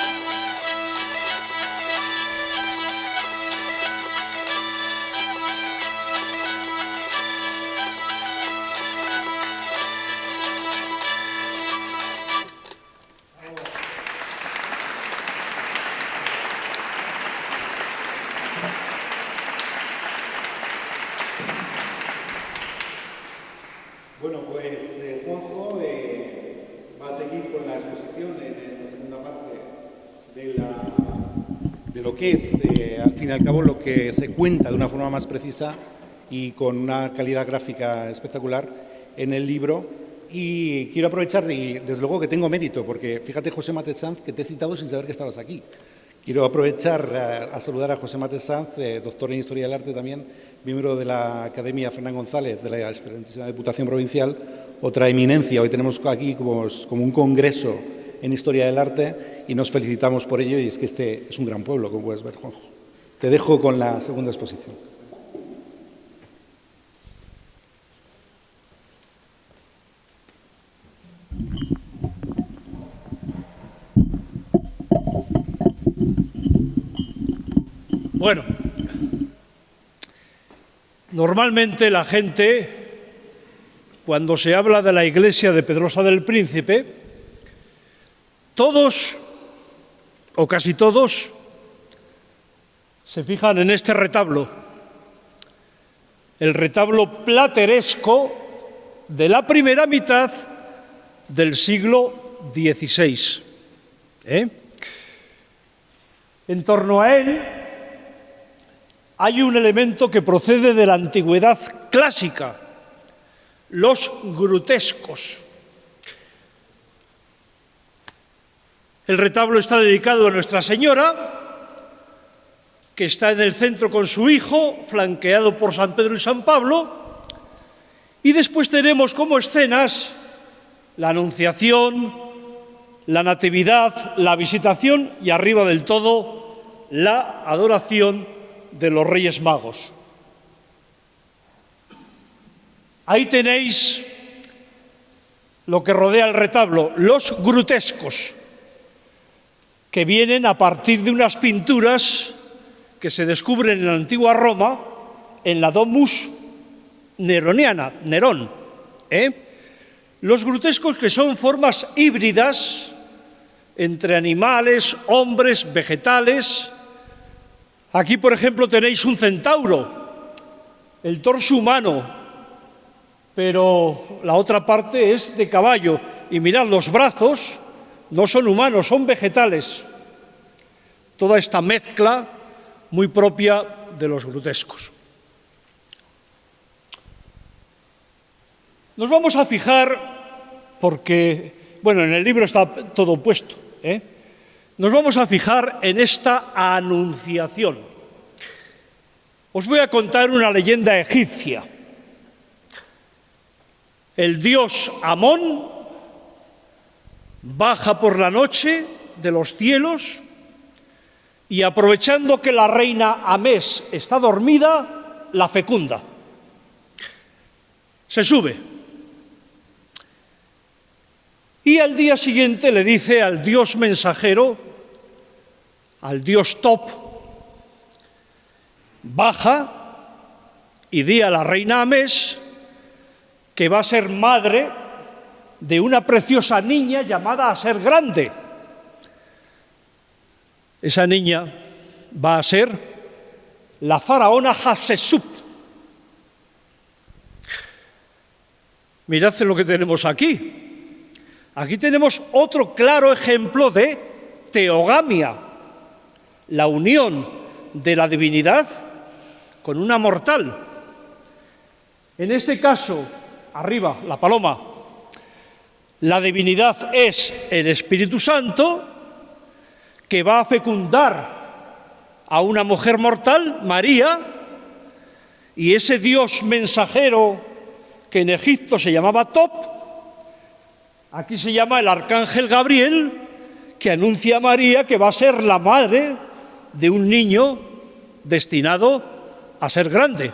Bueno, pues Juanjo va a seguir con la exposición en esta segunda parte de lo que es, al fin y al cabo, lo que se cuenta de una forma más precisa y con una calidad gráfica espectacular en el libro. Y quiero aprovechar, y desde luego que tengo mérito, porque fíjate, José Mate Sanz, que te he citado sin saber que estabas aquí. Quiero aprovechar a saludar a José Mate Sanz, doctor en Historia del Arte también, miembro de la Academia Fernán González de la excelentísima Diputación Provincial, otra eminencia. Hoy tenemos aquí como un congreso en Historia del Arte y nos felicitamos por ello, y es que este es un gran pueblo, como puedes ver, Juanjo. Te dejo con la segunda exposición. Bueno, normalmente la gente, cuando se habla de la iglesia de Pedrosa del Príncipe, todos, o casi todos, se fijan en este retablo, el retablo plateresco de la primera mitad del siglo XVI. En torno a él hay un elemento que procede de la antigüedad clásica, los grutescos. El retablo está dedicado a Nuestra Señora, que está en el centro con su hijo, flanqueado por San Pedro y San Pablo, y después tenemos como escenas la Anunciación, la Natividad, la Visitación y arriba del todo la adoración de los Reyes Magos. Ahí tenéis lo que rodea el retablo, los grutescos, que vienen a partir de unas pinturas que se descubren en la antigua Roma, en la Domus Neroniana, Nerón. Los grutescos, que son formas híbridas entre animales, hombres, vegetales. Aquí, por ejemplo, tenéis un centauro, el torso humano, pero la otra parte es de caballo. Y mirad, los brazos no son humanos, son vegetales. Toda esta mezcla muy propia de los grutescos. Nos vamos a fijar, porque, bueno, en el libro está todo puesto, Nos vamos a fijar en esta anunciación. Os voy a contar una leyenda egipcia. El dios Amón baja por la noche de los cielos y, aprovechando que la reina Amés está dormida, la fecunda. Se sube. Y al día siguiente le dice al dios mensajero: al dios Top, baja y di a la reina Amés que va a ser madre de una preciosa niña llamada a ser grande. Esa niña va a ser la faraona Hatshepsut. Mirad lo que tenemos aquí. Aquí tenemos otro claro ejemplo de teogamia, la unión de la divinidad con una mortal. En este caso, arriba, la paloma, la divinidad es el Espíritu Santo, que va a fecundar a una mujer mortal, María, y ese Dios mensajero que en Egipto se llamaba Top, aquí se llama el arcángel Gabriel, que anuncia a María que va a ser la madre de un niño destinado a ser grande.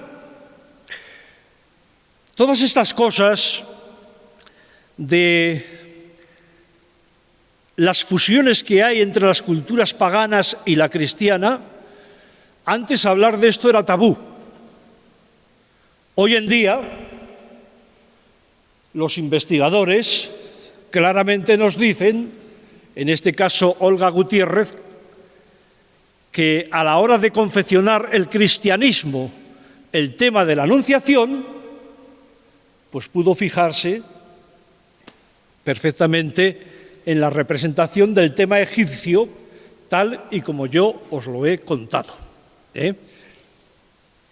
Todas estas cosas de las fusiones que hay entre las culturas paganas y la cristiana, antes hablar de esto era tabú. Hoy en día, los investigadores claramente nos dicen, en este caso Olga Gutiérrez, que a la hora de confeccionar el cristianismo el tema de la Anunciación, pues pudo fijarse perfectamente en la representación del tema egipcio, tal y como yo os lo he contado.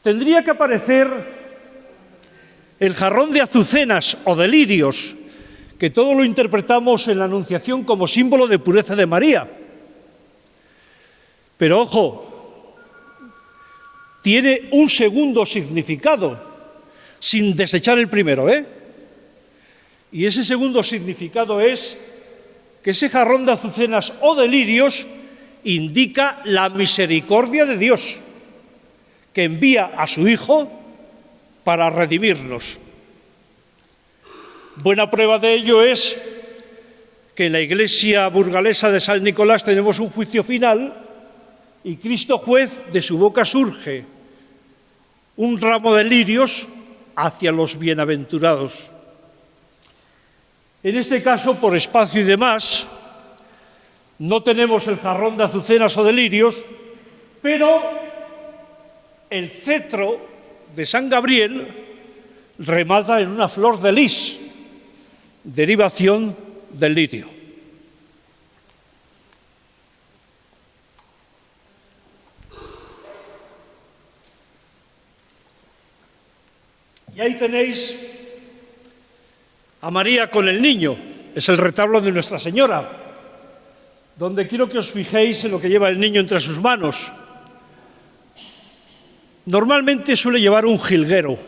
Tendría que aparecer el jarrón de azucenas o de lirios, que todo lo interpretamos en la Anunciación como símbolo de pureza de María. Pero ojo, tiene un segundo significado, sin desechar el primero, Y ese segundo significado es que ese jarrón de azucenas o de lirios indica la misericordia de Dios, que envía a su Hijo para redimirnos. Buena prueba de ello es que en la iglesia burgalesa de San Nicolás tenemos un juicio final y Cristo juez, de su boca surge un ramo de lirios hacia los bienaventurados. En este caso, por espacio y demás, no tenemos el jarrón de azucenas o de lirios, pero el cetro de San Gabriel remata en una flor de lis, derivación del lirio. Y ahí tenéis a María con el niño, es el retablo de Nuestra Señora, donde quiero que os fijéis en lo que lleva el niño entre sus manos. Normalmente suele llevar un jilguero,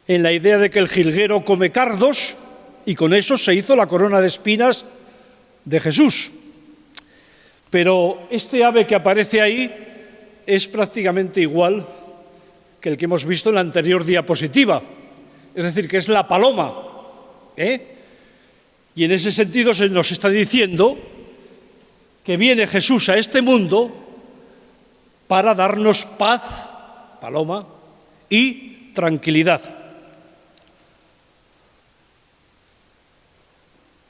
en la idea de que el jilguero come cardos y con eso se hizo la corona de espinas de Jesús. Pero este ave que aparece ahí es prácticamente igual que el que hemos visto en la anterior diapositiva, es decir, que es la paloma, Y en ese sentido se nos está diciendo que viene Jesús a este mundo para darnos paz, paloma, y tranquilidad.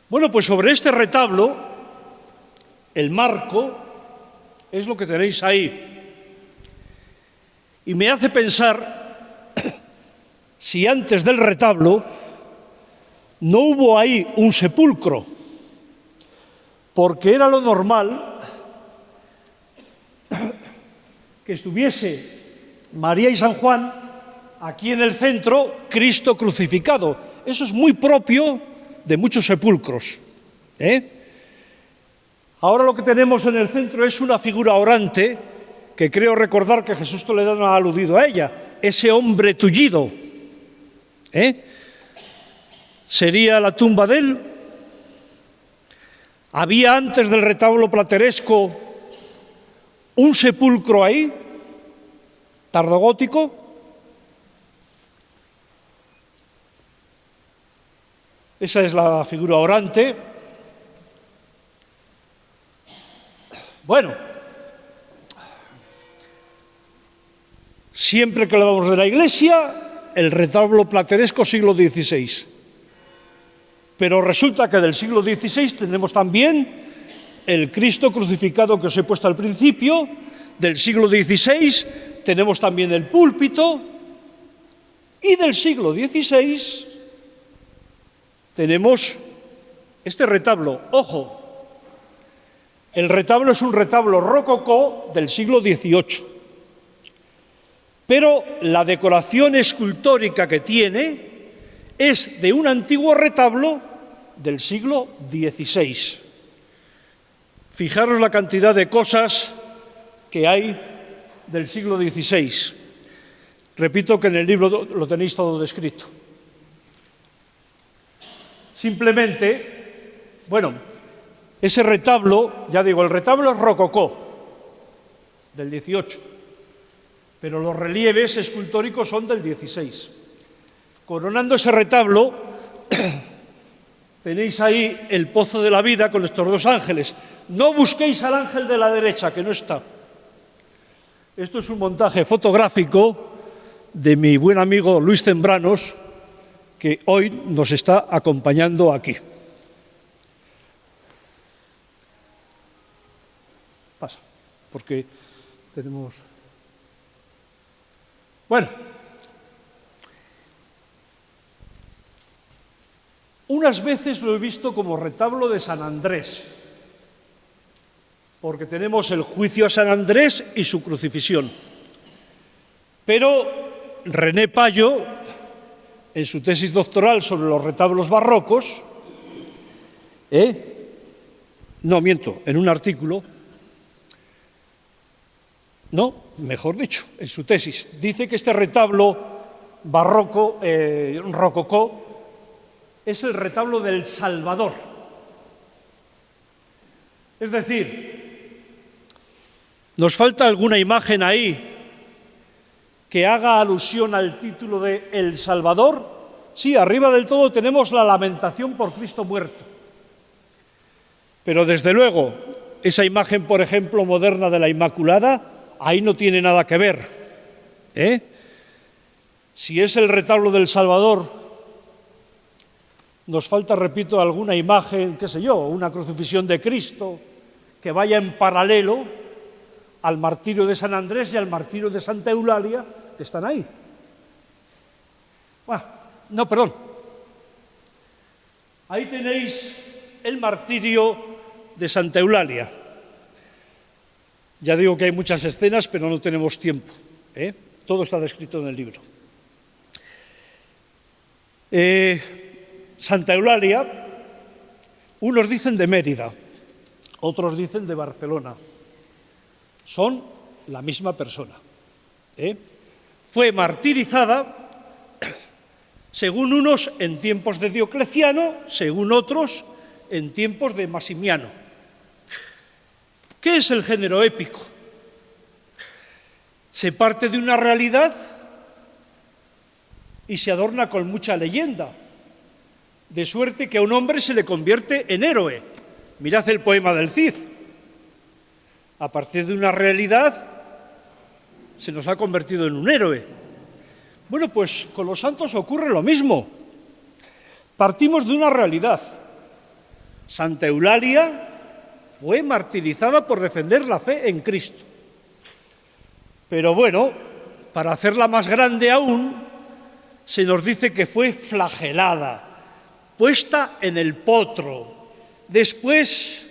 Bueno, pues sobre este retablo, el marco es lo que tenéis ahí. Y me hace pensar si antes del retablo no hubo ahí un sepulcro, porque era lo normal que estuviese María y San Juan aquí en el centro, Cristo crucificado. Eso es muy propio de muchos sepulcros. Ahora lo que tenemos en el centro es una figura orante, que creo recordar que Jesús Toledano ha aludido a ella, ese hombre tullido. ¿Sería la tumba de él? ¿Había antes del retablo plateresco un sepulcro ahí, tardogótico? Esa es la figura orante. Bueno, siempre que hablamos de la Iglesia, el retablo plateresco siglo XVI. Pero resulta que del siglo XVI tenemos también el Cristo crucificado que os he puesto al principio. Del siglo XVI tenemos también el púlpito, y del siglo XVI tenemos este retablo. Ojo, el retablo es un retablo rococó del siglo XVIII, pero la decoración escultórica que tiene es de un antiguo retablo del siglo XVI. Fijaros la cantidad de cosas que hay del siglo XVI. Repito que en el libro lo tenéis todo descrito. Simplemente, bueno, ese retablo, ya digo, el retablo es rococó, del XVIII, pero los relieves escultóricos son del XVI. Coronando ese retablo, tenéis ahí el pozo de la vida con estos dos ángeles. No busquéis al ángel de la derecha, que no está. Esto es un montaje fotográfico de mi buen amigo Luis Tembranos, que hoy nos está acompañando aquí. Pasa, porque tenemos... Bueno, unas veces lo he visto como retablo de San Andrés, porque tenemos el juicio a San Andrés y su crucifixión. Pero René Payo, en su tesis doctoral sobre los retablos barrocos, no, miento, en un artículo, no, mejor dicho, en su tesis, dice que este retablo barroco, rococó, es el retablo del Salvador. Es decir, nos falta alguna imagen ahí que haga alusión al título de El Salvador. Sí, arriba del todo tenemos la lamentación por Cristo muerto. Pero desde luego, esa imagen, por ejemplo, moderna de la Inmaculada, ahí no tiene nada que ver. Si es el retablo del Salvador, nos falta, repito, alguna imagen, qué sé yo, una crucifixión de Cristo que vaya en paralelo al martirio de San Andrés y al martirio de Santa Eulalia, que están ahí. No, perdón. Ahí tenéis el martirio de Santa Eulalia. Ya digo que hay muchas escenas, pero no tenemos tiempo. Todo está descrito en el libro. Santa Eulalia, unos dicen de Mérida, otros dicen de Barcelona. Son la misma persona. Fue martirizada, según unos en tiempos de Diocleciano, según otros en tiempos de Maximiano. ¿Qué es el género épico? Se parte de una realidad y se adorna con mucha leyenda, de suerte que a un hombre se le convierte en héroe. Mirad el poema del Cid. A partir de una realidad se nos ha convertido en un héroe. Bueno, pues con los santos ocurre lo mismo. Partimos de una realidad. Santa Eulalia fue martirizada por defender la fe en Cristo. Pero bueno, para hacerla más grande aún, se nos dice que fue flagelada, puesta en el potro, después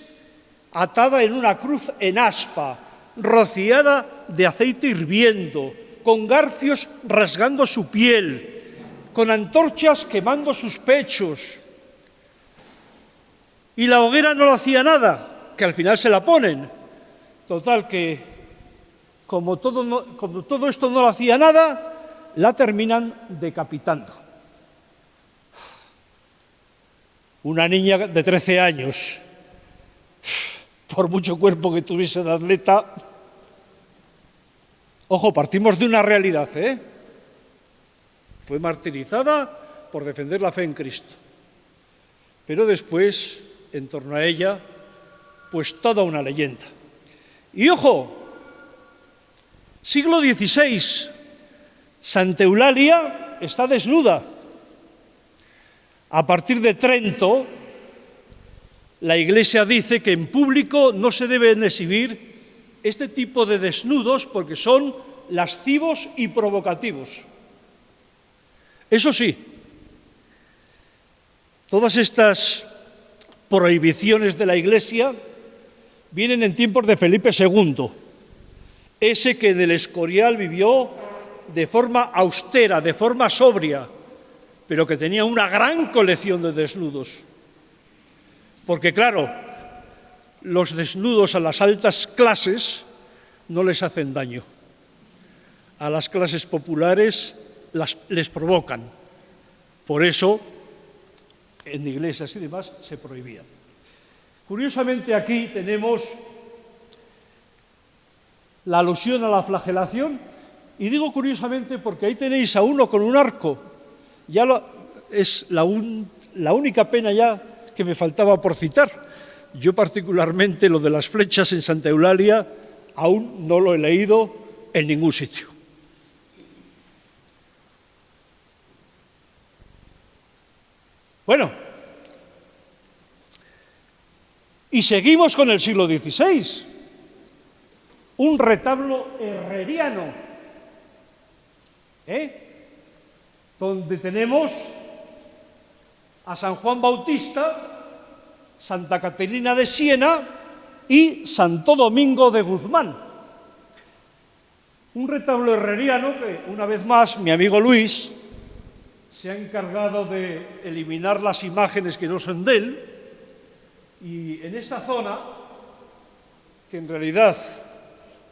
atada en una cruz en aspa, rociada de aceite hirviendo, con garfios rasgando su piel, con antorchas quemando sus pechos. Y la hoguera no le hacía nada, que al final se la ponen. Total que, como todo esto no le hacía nada, la terminan decapitando. Una niña de 13 años, por mucho cuerpo que tuviese de atleta, ojo, partimos de una realidad, Fue martirizada por defender la fe en Cristo. Pero después, en torno a ella, pues toda una leyenda. Y ojo, siglo XVI, Santa Eulalia está desnuda. A partir de Trento, la Iglesia dice que en público no se deben exhibir este tipo de desnudos porque son lascivos y provocativos. Eso sí, todas estas prohibiciones de la Iglesia vienen en tiempos de Felipe II, ese que en el Escorial vivió de forma austera, de forma sobria, pero que tenía una gran colección de desnudos. Porque claro, los desnudos a las altas clases no les hacen daño. A las clases populares les provocan. Por eso, en iglesias y demás, se prohibía. Curiosamente, aquí tenemos la alusión a la flagelación, y digo curiosamente porque ahí tenéis a uno con un arco. Es la única pena ya que me faltaba por citar. Yo particularmente lo de las flechas en Santa Eulalia aún no lo he leído en ningún sitio. Bueno, y seguimos con el siglo XVI, un retablo herreriano, donde tenemos a San Juan Bautista, Santa Caterina de Siena y Santo Domingo de Guzmán. Un retablo herreriano que, una vez más, mi amigo Luis se ha encargado de eliminar las imágenes que no son de él, y en esta zona, que en realidad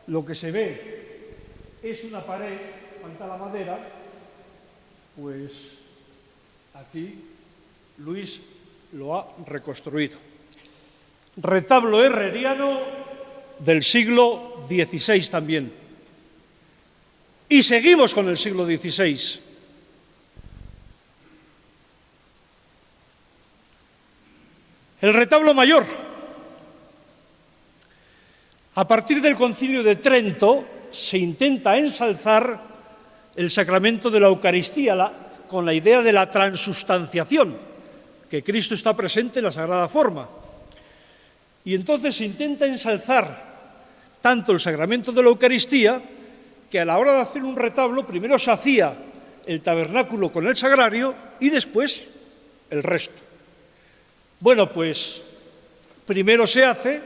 lo que se ve es una pared, falta la madera, pues aquí Luis lo ha reconstruido. Retablo herreriano del siglo XVI también. Y seguimos con el siglo XVI. El retablo mayor. A partir del Concilio de Trento se intenta ensalzar el sacramento de la Eucaristía con la idea de la transustanciación, que Cristo está presente en la Sagrada Forma. Y entonces se intenta ensalzar tanto el sacramento de la Eucaristía que a la hora de hacer un retablo primero se hacía el tabernáculo con el sagrario y después el resto. Bueno, pues primero se hace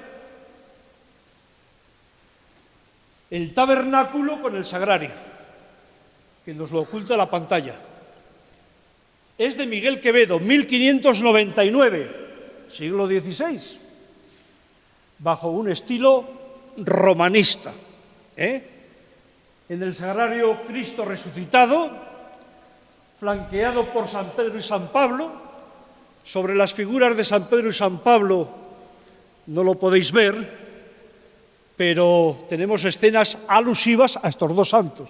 el tabernáculo con el sagrario, que nos lo oculta la pantalla. Es de Miguel Quevedo, 1599, siglo XVI, bajo un estilo romanista. En el sagrario Cristo resucitado, flanqueado por San Pedro y San Pablo. Sobre las figuras de San Pedro y San Pablo no lo podéis ver, pero tenemos escenas alusivas a estos dos santos.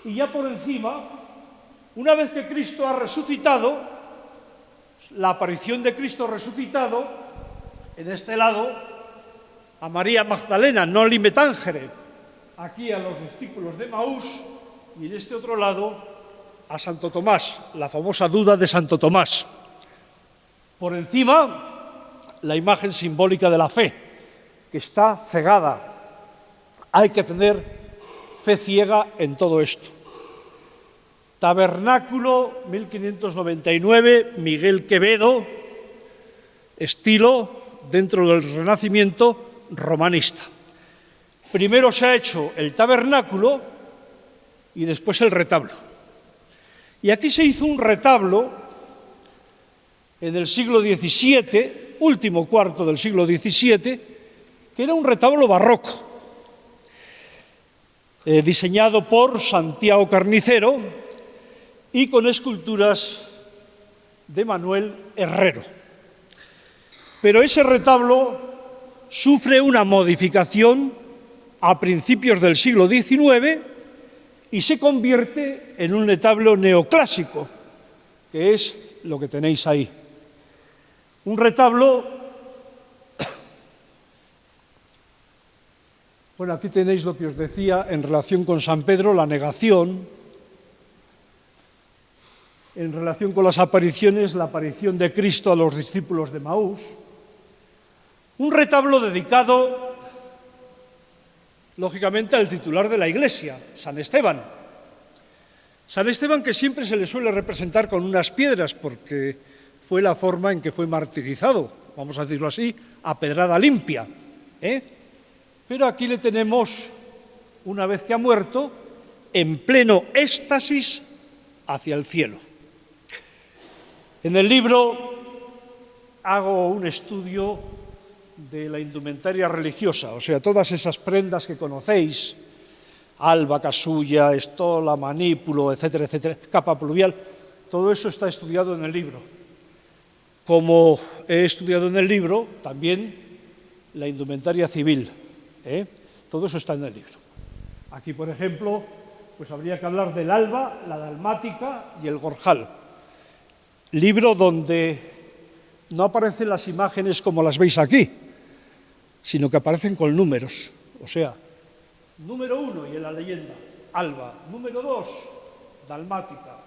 Y ya por encima, una vez que Cristo ha resucitado, la aparición de Cristo resucitado, en este lado, a María Magdalena, non lime tangere, aquí a los discípulos de Maús, y en este otro lado, a Santo Tomás, la famosa duda de Santo Tomás. Por encima, la imagen simbólica de la fe, que está cegada. Hay que tener fe ciega en todo esto. Tabernáculo, 1599, Miguel Quevedo, estilo dentro del Renacimiento romanista. Primero se ha hecho el tabernáculo y después el retablo. Y aquí se hizo un retablo en el siglo XVII, último cuarto del siglo XVII, que era un retablo barroco, diseñado por Santiago Carnicero y con esculturas de Manuel Herrero. Pero ese retablo sufre una modificación a principios del siglo XIX y se convierte en un retablo neoclásico, que es lo que tenéis ahí. Un retablo Bueno, aquí tenéis lo que os decía en relación con San Pedro, la negación. En relación con las apariciones, la aparición de Cristo a los discípulos de Maús. Un retablo dedicado, lógicamente, al titular de la Iglesia, San Esteban. San Esteban, que siempre se le suele representar con unas piedras, porque fue la forma en que fue martirizado, vamos a decirlo así, a pedrada limpia. Pero aquí le tenemos, una vez que ha muerto, en pleno éxtasis hacia el cielo. En el libro hago un estudio de la indumentaria religiosa, o sea, todas esas prendas que conocéis, alba, casulla, estola, manípulo, etcétera, etcétera, capa pluvial, todo eso está estudiado en el libro. Como he estudiado en el libro, también la indumentaria civil, todo eso está en el libro. Aquí, por ejemplo, pues habría que hablar del alba, la dalmática y el gorjal. Libro donde no aparecen las imágenes como las veis aquí, sino que aparecen con números. O sea, número 1 y en la leyenda, alba. Número 2, dalmática.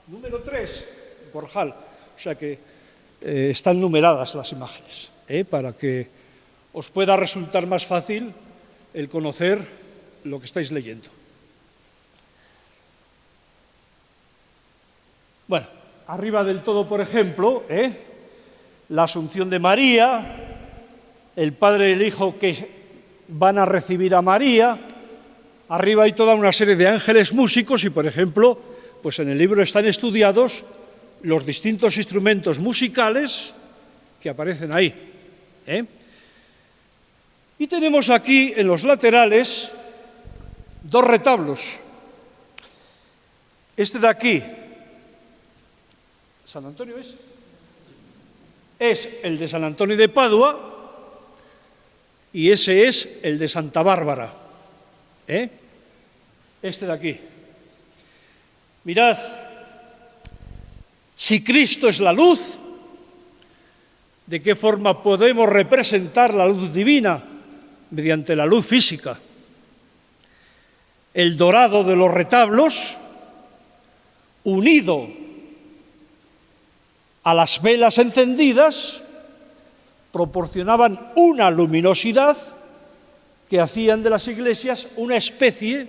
Número 3, gorjal. O sea que están numeradas las imágenes, para que os pueda resultar más fácil el conocer lo que estáis leyendo. Bueno, arriba del todo, por ejemplo, la Asunción de María, el Padre y el Hijo que van a recibir a María. Arriba hay toda una serie de ángeles músicos y, por ejemplo, pues en el libro están estudiados los distintos instrumentos musicales que aparecen ahí. Y tenemos aquí en los laterales dos retablos. Este de aquí, ¿San Antonio es el de San Antonio de Padua y ese es el de Santa Bárbara. Este de aquí. Mirad, si Cristo es la luz, ¿de qué forma podemos representar la luz divina? Mediante la luz física. El dorado de los retablos, unido a las velas encendidas, proporcionaban una luminosidad que hacían de las iglesias una especie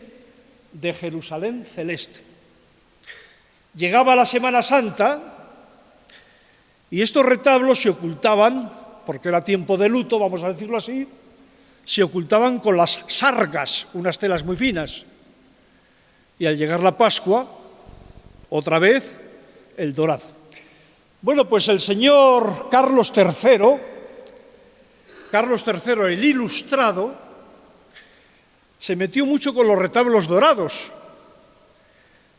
de Jerusalén celeste. Llegaba la Semana Santa y estos retablos se ocultaban, porque era tiempo de luto, vamos a decirlo así, se ocultaban con las sargas, unas telas muy finas. Y al llegar la Pascua, otra vez, el dorado. Bueno, pues el señor Carlos III el Ilustrado, se metió mucho con los retablos dorados.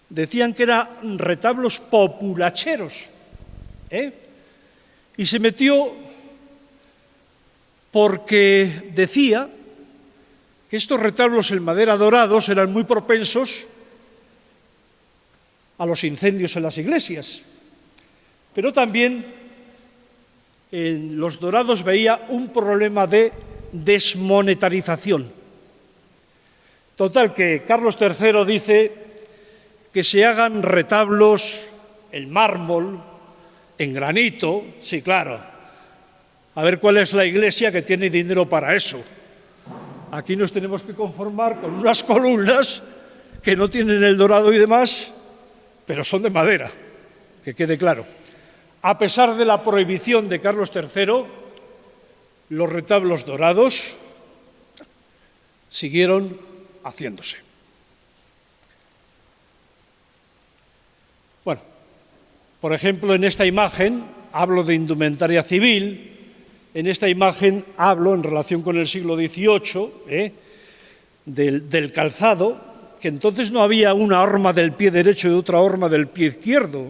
Decían que eran retablos populacheros. Y se metió porque decía que estos retablos en madera dorados eran muy propensos a los incendios en las iglesias. Pero también en los dorados veía un problema de desmonetarización. Total, que Carlos III dice que se hagan retablos en mármol, en granito, sí, claro. A ver cuál es la iglesia que tiene dinero para eso. Aquí nos tenemos que conformar con unas columnas que no tienen el dorado y demás, pero son de madera, que quede claro. A pesar de la prohibición de Carlos III, los retablos dorados siguieron haciéndose. Bueno, por ejemplo, en esta imagen hablo de indumentaria civil. En esta imagen hablo, en relación con el siglo XVIII, del calzado, que entonces no había una horma del pie derecho y otra horma del pie izquierdo,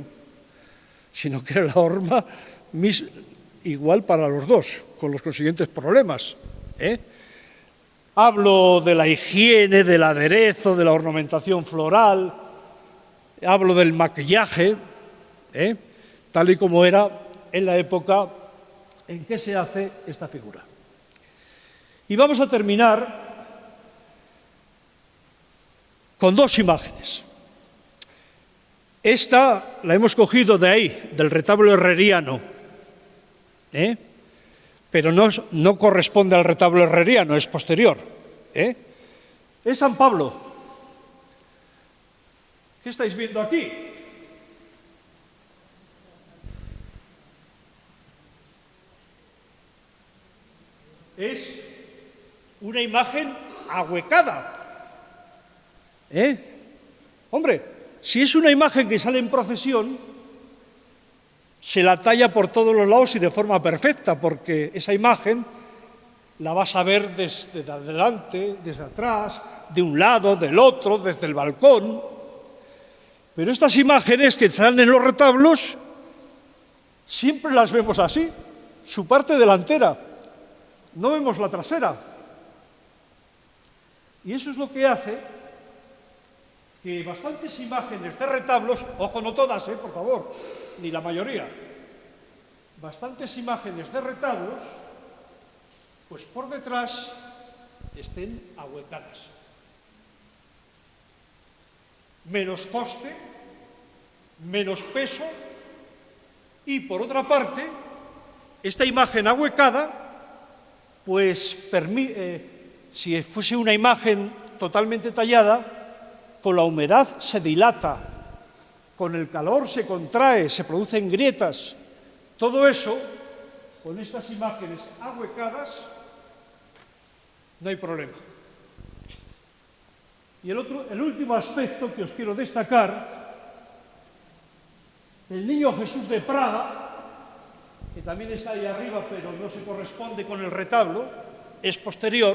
sino que era la horma igual para los dos, con los consiguientes problemas. Hablo de la higiene, del aderezo, de la ornamentación floral, hablo del maquillaje, tal y como era en la época en que se hace esta figura. Y vamos a terminar con dos imágenes. Esta la hemos cogido de ahí, del retablo herreriano, pero no corresponde al retablo herreriano, es posterior. Es San Pablo. ¿Qué estáis viendo aquí? Es una imagen ahuecada. Hombre, si es una imagen que sale en procesión, se la talla por todos los lados y de forma perfecta, porque esa imagen la vas a ver desde adelante, desde atrás, de un lado, del otro, desde el balcón. Pero estas imágenes que salen en los retablos, siempre las vemos así, su parte delantera, no vemos la trasera. Y eso es lo que hace que bastantes imágenes de retablos, ojo, no todas, por favor, ni la mayoría, bastantes imágenes de retablos, pues por detrás estén ahuecadas. Menos coste, menos peso y, por otra parte, esta imagen ahuecada, pues si fuese una imagen totalmente tallada, con la humedad se dilata, con el calor se contrae, se producen grietas. Todo eso, con estas imágenes ahuecadas, no hay problema. Y el último aspecto que os quiero destacar, el Niño Jesús de Praga, que también está ahí arriba, pero no se corresponde con el retablo, es posterior.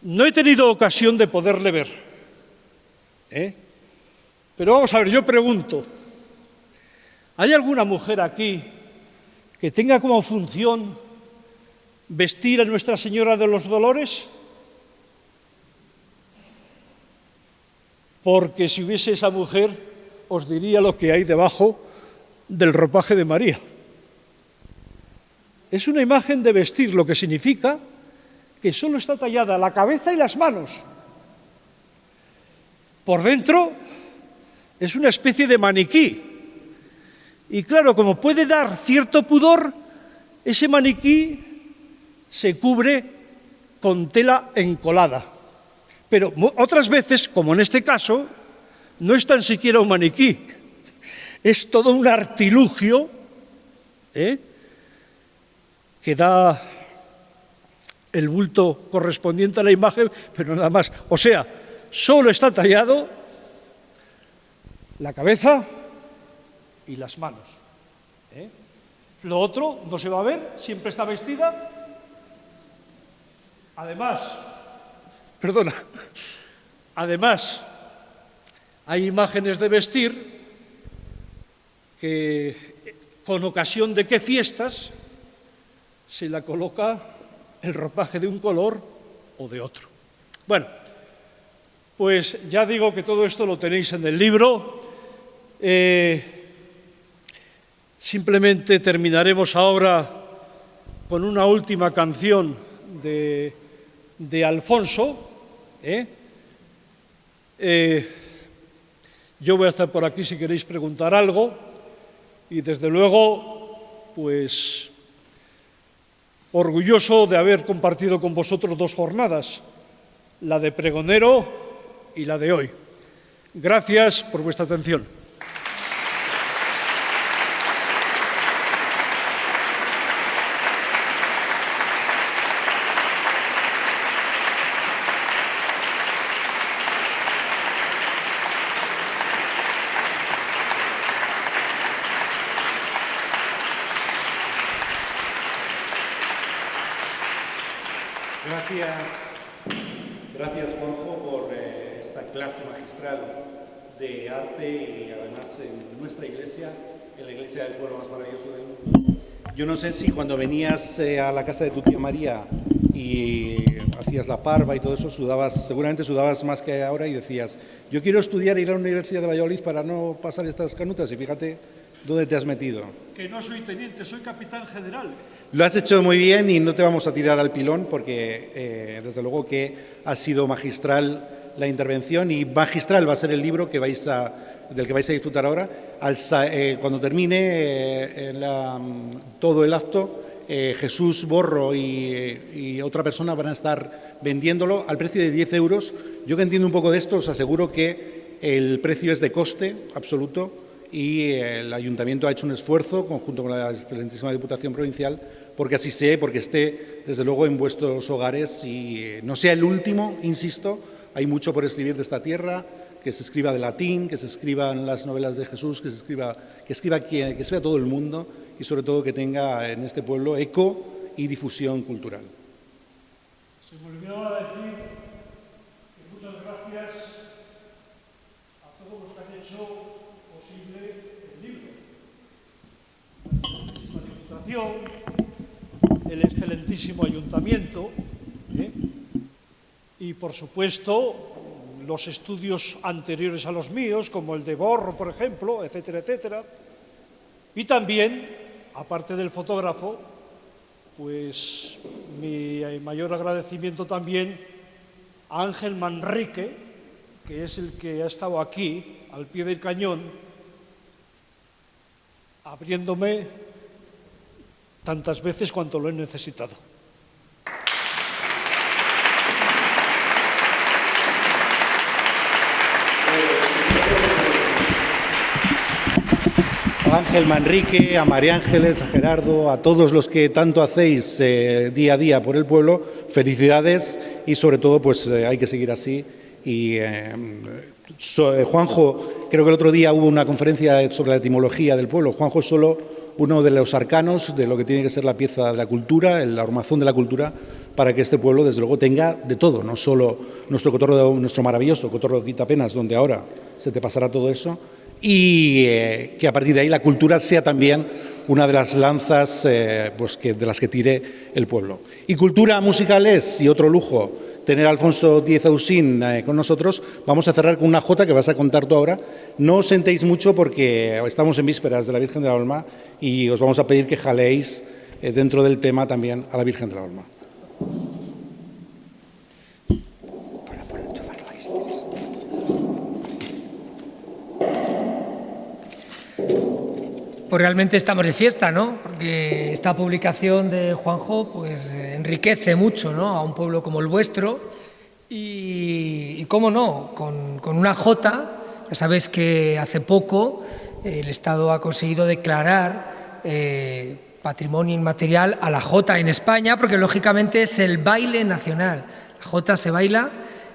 No he tenido ocasión de poderle ver. Pero vamos a ver, yo pregunto, ¿hay alguna mujer aquí que tenga como función vestir a Nuestra Señora de los Dolores? Porque si hubiese esa mujer, os diría lo que hay debajo del ropaje de María. Es una imagen de vestir, lo que significa que solo está tallada la cabeza y las manos. Por dentro es una especie de maniquí. Y claro, como puede dar cierto pudor, ese maniquí se cubre con tela encolada. Pero otras veces, como en este caso, no es tan siquiera un maniquí, es todo un artilugio que da el bulto correspondiente a la imagen, pero nada más. O sea, solo está tallado la cabeza y las manos. Lo otro no se va a ver, siempre está vestida. Además, hay imágenes de vestir que, con ocasión de qué fiestas, se la coloca el ropaje de un color o de otro. Bueno, pues ya digo que todo esto lo tenéis en el libro. Simplemente terminaremos ahora con una última canción de Alfonso. Yo voy a estar por aquí si queréis preguntar algo y desde luego, pues, orgulloso de haber compartido con vosotros dos jornadas, la de pregonero y la de hoy. Gracias por vuestra atención. Gracias Juanjo por esta clase magistral de arte y además en nuestra iglesia, en la iglesia del pueblo más maravilloso del mundo. Yo no sé si cuando venías a la casa de tu tía María y hacías la parva y todo eso, seguramente sudabas más que ahora y decías, yo quiero estudiar e ir a la Universidad de Valladolid para no pasar estas canutas y fíjate dónde te has metido. Que no soy teniente, soy capitán general. Lo has hecho muy bien y no te vamos a tirar al pilón porque desde luego que has sido magistral la intervención, y magistral va a ser el libro del que vais a disfrutar ahora. Cuando termine todo el acto, Jesús Borro y otra persona van a estar vendiéndolo al precio de 10 euros. Yo, que entiendo un poco de esto, os aseguro que el precio es de coste absoluto, y el Ayuntamiento ha hecho un esfuerzo, conjunto con la excelentísima Diputación Provincial, porque así sea, porque esté, desde luego, en vuestros hogares y no sea el último, insisto. Hay mucho por escribir de esta tierra, que se escriba de latín, que se escriban las novelas de Jesús, que escriba todo el mundo, y sobre todo que tenga en este pueblo eco y difusión cultural. Se me olvidaba decir que muchas gracias a todos los que han hecho posible el libro. La Diputación, el excelentísimo Ayuntamiento, y, por supuesto, los estudios anteriores a los míos, como el de Borro, por ejemplo, etcétera, etcétera. Y también, aparte del fotógrafo, pues mi mayor agradecimiento también a Ángel Manrique, que es el que ha estado aquí, al pie del cañón, abriéndome tantas veces cuanto lo he necesitado. A Ángel Manrique, a María Ángeles, a Gerardo, a todos los que tanto hacéis día a día por el pueblo, felicidades, y sobre todo pues hay que seguir así. Y Juanjo, creo que el otro día hubo una conferencia sobre la etimología del pueblo. Juanjo es solo uno de los arcanos de lo que tiene que ser la pieza de la cultura, el armazón de la cultura, para que este pueblo, desde luego, tenga de todo, no solo nuestro maravilloso cotorro de Quitapenas, donde ahora se te pasará todo eso, y que a partir de ahí la cultura sea también una de las lanzas de las que tire el pueblo. Y cultura musical es, y otro lujo, tener a Alfonso Díez Ausín con nosotros. Vamos a cerrar con una jota que vas a contar tú ahora. No os sentéis mucho porque estamos en vísperas de la Virgen de la Olma y os vamos a pedir que jaleéis dentro del tema también a la Virgen de la Olma. Pues realmente estamos de fiesta, ¿no? Porque esta publicación de Juanjo pues enriquece mucho, ¿no?, a un pueblo como el vuestro y cómo no, con una jota. Ya sabes que hace poco el Estado ha conseguido declarar patrimonio inmaterial a la jota en España, porque lógicamente es el baile nacional. La jota se baila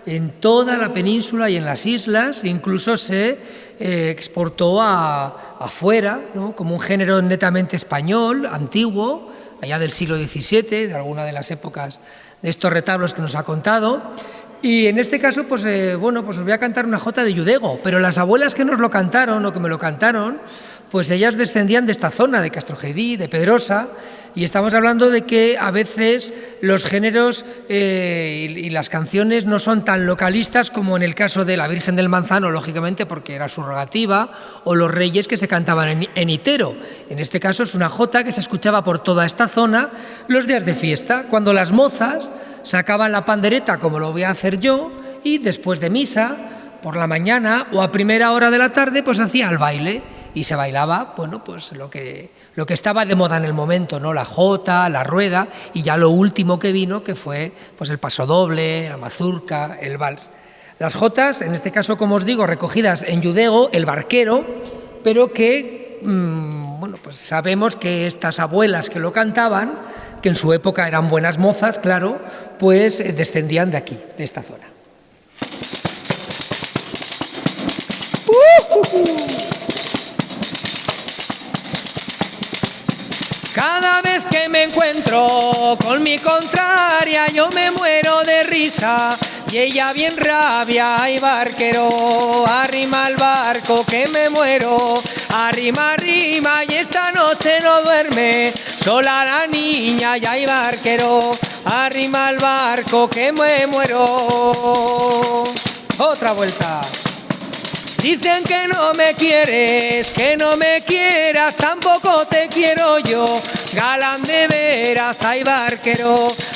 en toda la península y en las islas, incluso se exportó afuera, ¿no?, como un género netamente español, antiguo, allá del siglo XVII, de alguna de las épocas de estos retablos que nos ha contado. Y en este caso, pues os voy a cantar una jota de Yudego, pero las abuelas que nos lo cantaron o que me lo cantaron, pues ellas descendían de esta zona, de Castrojedí, de Pedrosa, y estamos hablando de que a veces los géneros y las canciones no son tan localistas como en el caso de la Virgen del Manzano, lógicamente porque era subrogativa, o los reyes que se cantaban en Itero. En este caso es una jota que se escuchaba por toda esta zona los días de fiesta, cuando las mozas sacaban la pandereta, como lo voy a hacer yo, y después de misa, por la mañana o a primera hora de la tarde, pues hacía el baile. Y se bailaba, bueno, pues lo que estaba de moda en el momento, ¿no? La jota, la rueda, y ya lo último que vino, que fue pues el pasodoble, la mazurca, el vals. Las jotas, en este caso, como os digo, recogidas en Yudego, el barquero, pero que, pues sabemos que estas abuelas que lo cantaban, que en su época eran buenas mozas, claro, pues descendían de aquí, de esta zona. Cada vez que me encuentro con mi contraria yo me muero de risa y ella bien rabia. Ay, barquero, arrima al barco que me muero, arrima, arrima y esta noche no duerme sola la niña. Y ay, barquero, arrima al barco que me muero. Otra vuelta. Dicen que no me quieres, que no me quieras, tampoco te quiero yo, galán de veras. Ay, barquero,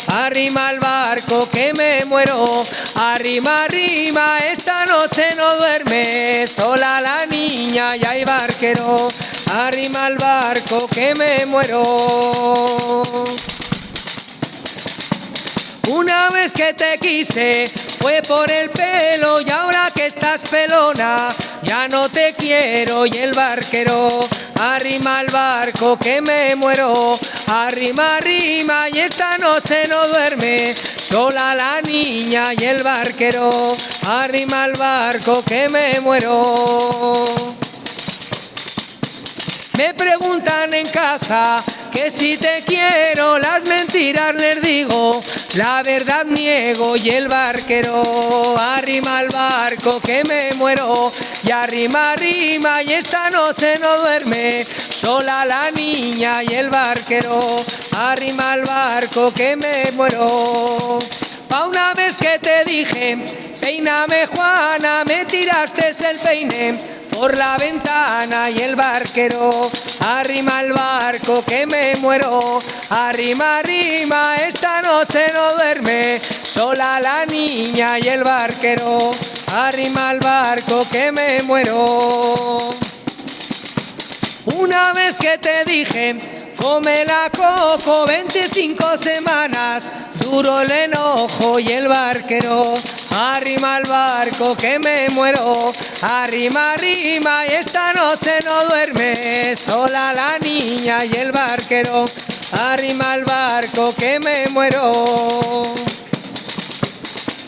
arrima al barco que me muero, arrima, arrima barquero, arrima al barco que me muero. Una vez que te quise fue por el pelo y ahora que estás pelona ya no te quiero. Y el barquero arrima al barco que me muero, arrima, arrima y esta noche no duerme sola la niña. Y el barquero arrima al barco que me muero. Me preguntan en casa que si te quiero, las mentiras les digo, la verdad niego. Y el barquero arrima al barco que me muero, y arrima, arrima y esta noche no duerme sola la niña. Y el barquero arrima al barco que me muero. Pa' una vez que te dije, peíname Juana, me tiraste el peine por la ventana. Y el barquero arrima al barco que me muero, arrima, arrima esta noche no duerme sola la niña. Y el barquero arrima al barco que me muero. Una vez que te dije, come la coco, 25 semanas duró el enojo. Y el barquero arrima al barco que me muero, arrima, arrima y esta noche no duerme sola la niña. Y el barquero arrima al barco que me muero.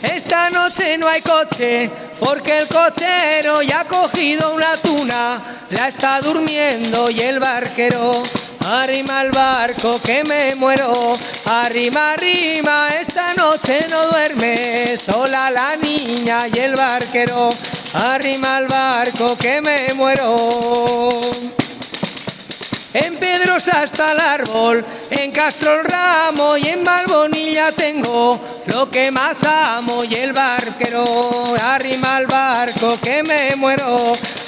Esta noche no hay coche porque el cochero ya ha cogido una tuna, la está durmiendo. Y el barquero arrima al barco que me muero, arrima, arrima esta noche no duerme sola la niña. Y el barquero arrima al barco que me muero. En Pedrosa está el árbol, en Castro el ramo y en Valbonilla tengo lo que más amo. Y el barquero arrima al barco que me muero,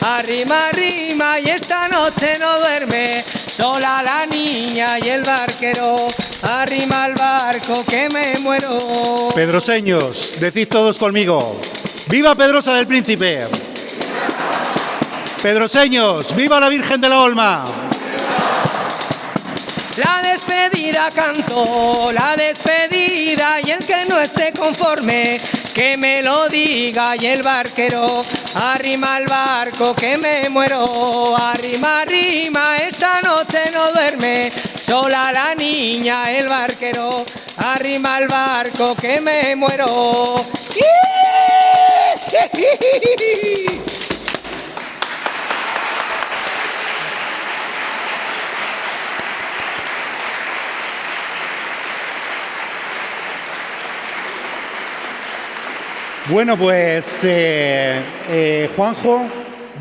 arrima, arrima y esta noche no duerme sola la niña. Y el barquero arrima al barco que me muero. Pedroseños, decid todos conmigo: ¡viva Pedrosa del Príncipe! Pedroseños, ¡viva la Virgen de la Olma! La despedida canto, la despedida, y el que no esté conforme que me lo diga. Y el barquero arrima al barco que me muero, arrima, arrima esta noche no duerme sola la niña. El barquero arrima al barco que me muero. Bueno, pues Juanjo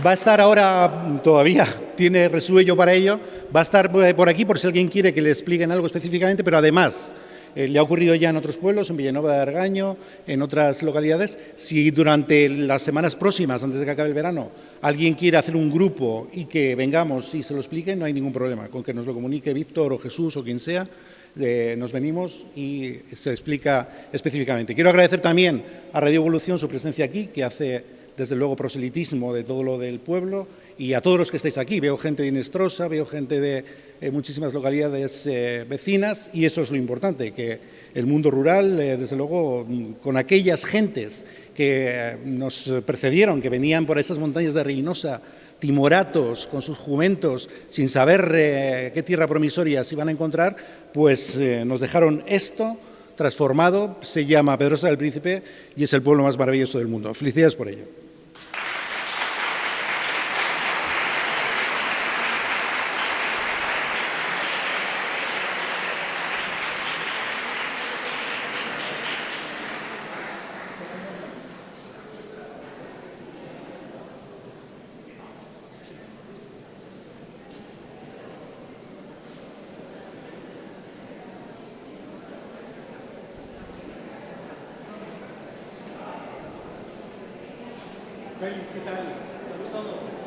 va a estar ahora, todavía tiene resuello para ello, va a estar por aquí por si alguien quiere que le expliquen algo específicamente, pero además le ha ocurrido ya en otros pueblos, en Villanueva de Argaño, en otras localidades. Si durante las semanas próximas, antes de que acabe el verano, alguien quiere hacer un grupo y que vengamos y se lo expliquen, no hay ningún problema, con que nos lo comunique Víctor o Jesús o quien sea. Nos venimos y se explica específicamente. Quiero agradecer también a Radio Evolución su presencia aquí, que hace desde luego proselitismo de todo lo del pueblo, y a todos los que estáis aquí. Veo gente de Inestrosa, veo gente de muchísimas localidades vecinas, y eso es lo importante, que el mundo rural, desde luego, con aquellas gentes que nos precedieron, que venían por esas montañas de Reynosa, timoratos, con sus jumentos, sin saber qué tierra promisoria se iban a encontrar, pues nos dejaron esto transformado. Se llama Pedrosa del Príncipe y es el pueblo más maravilloso del mundo. Felicidades por ello. ¿Qué tal? ¿Te ha gustado?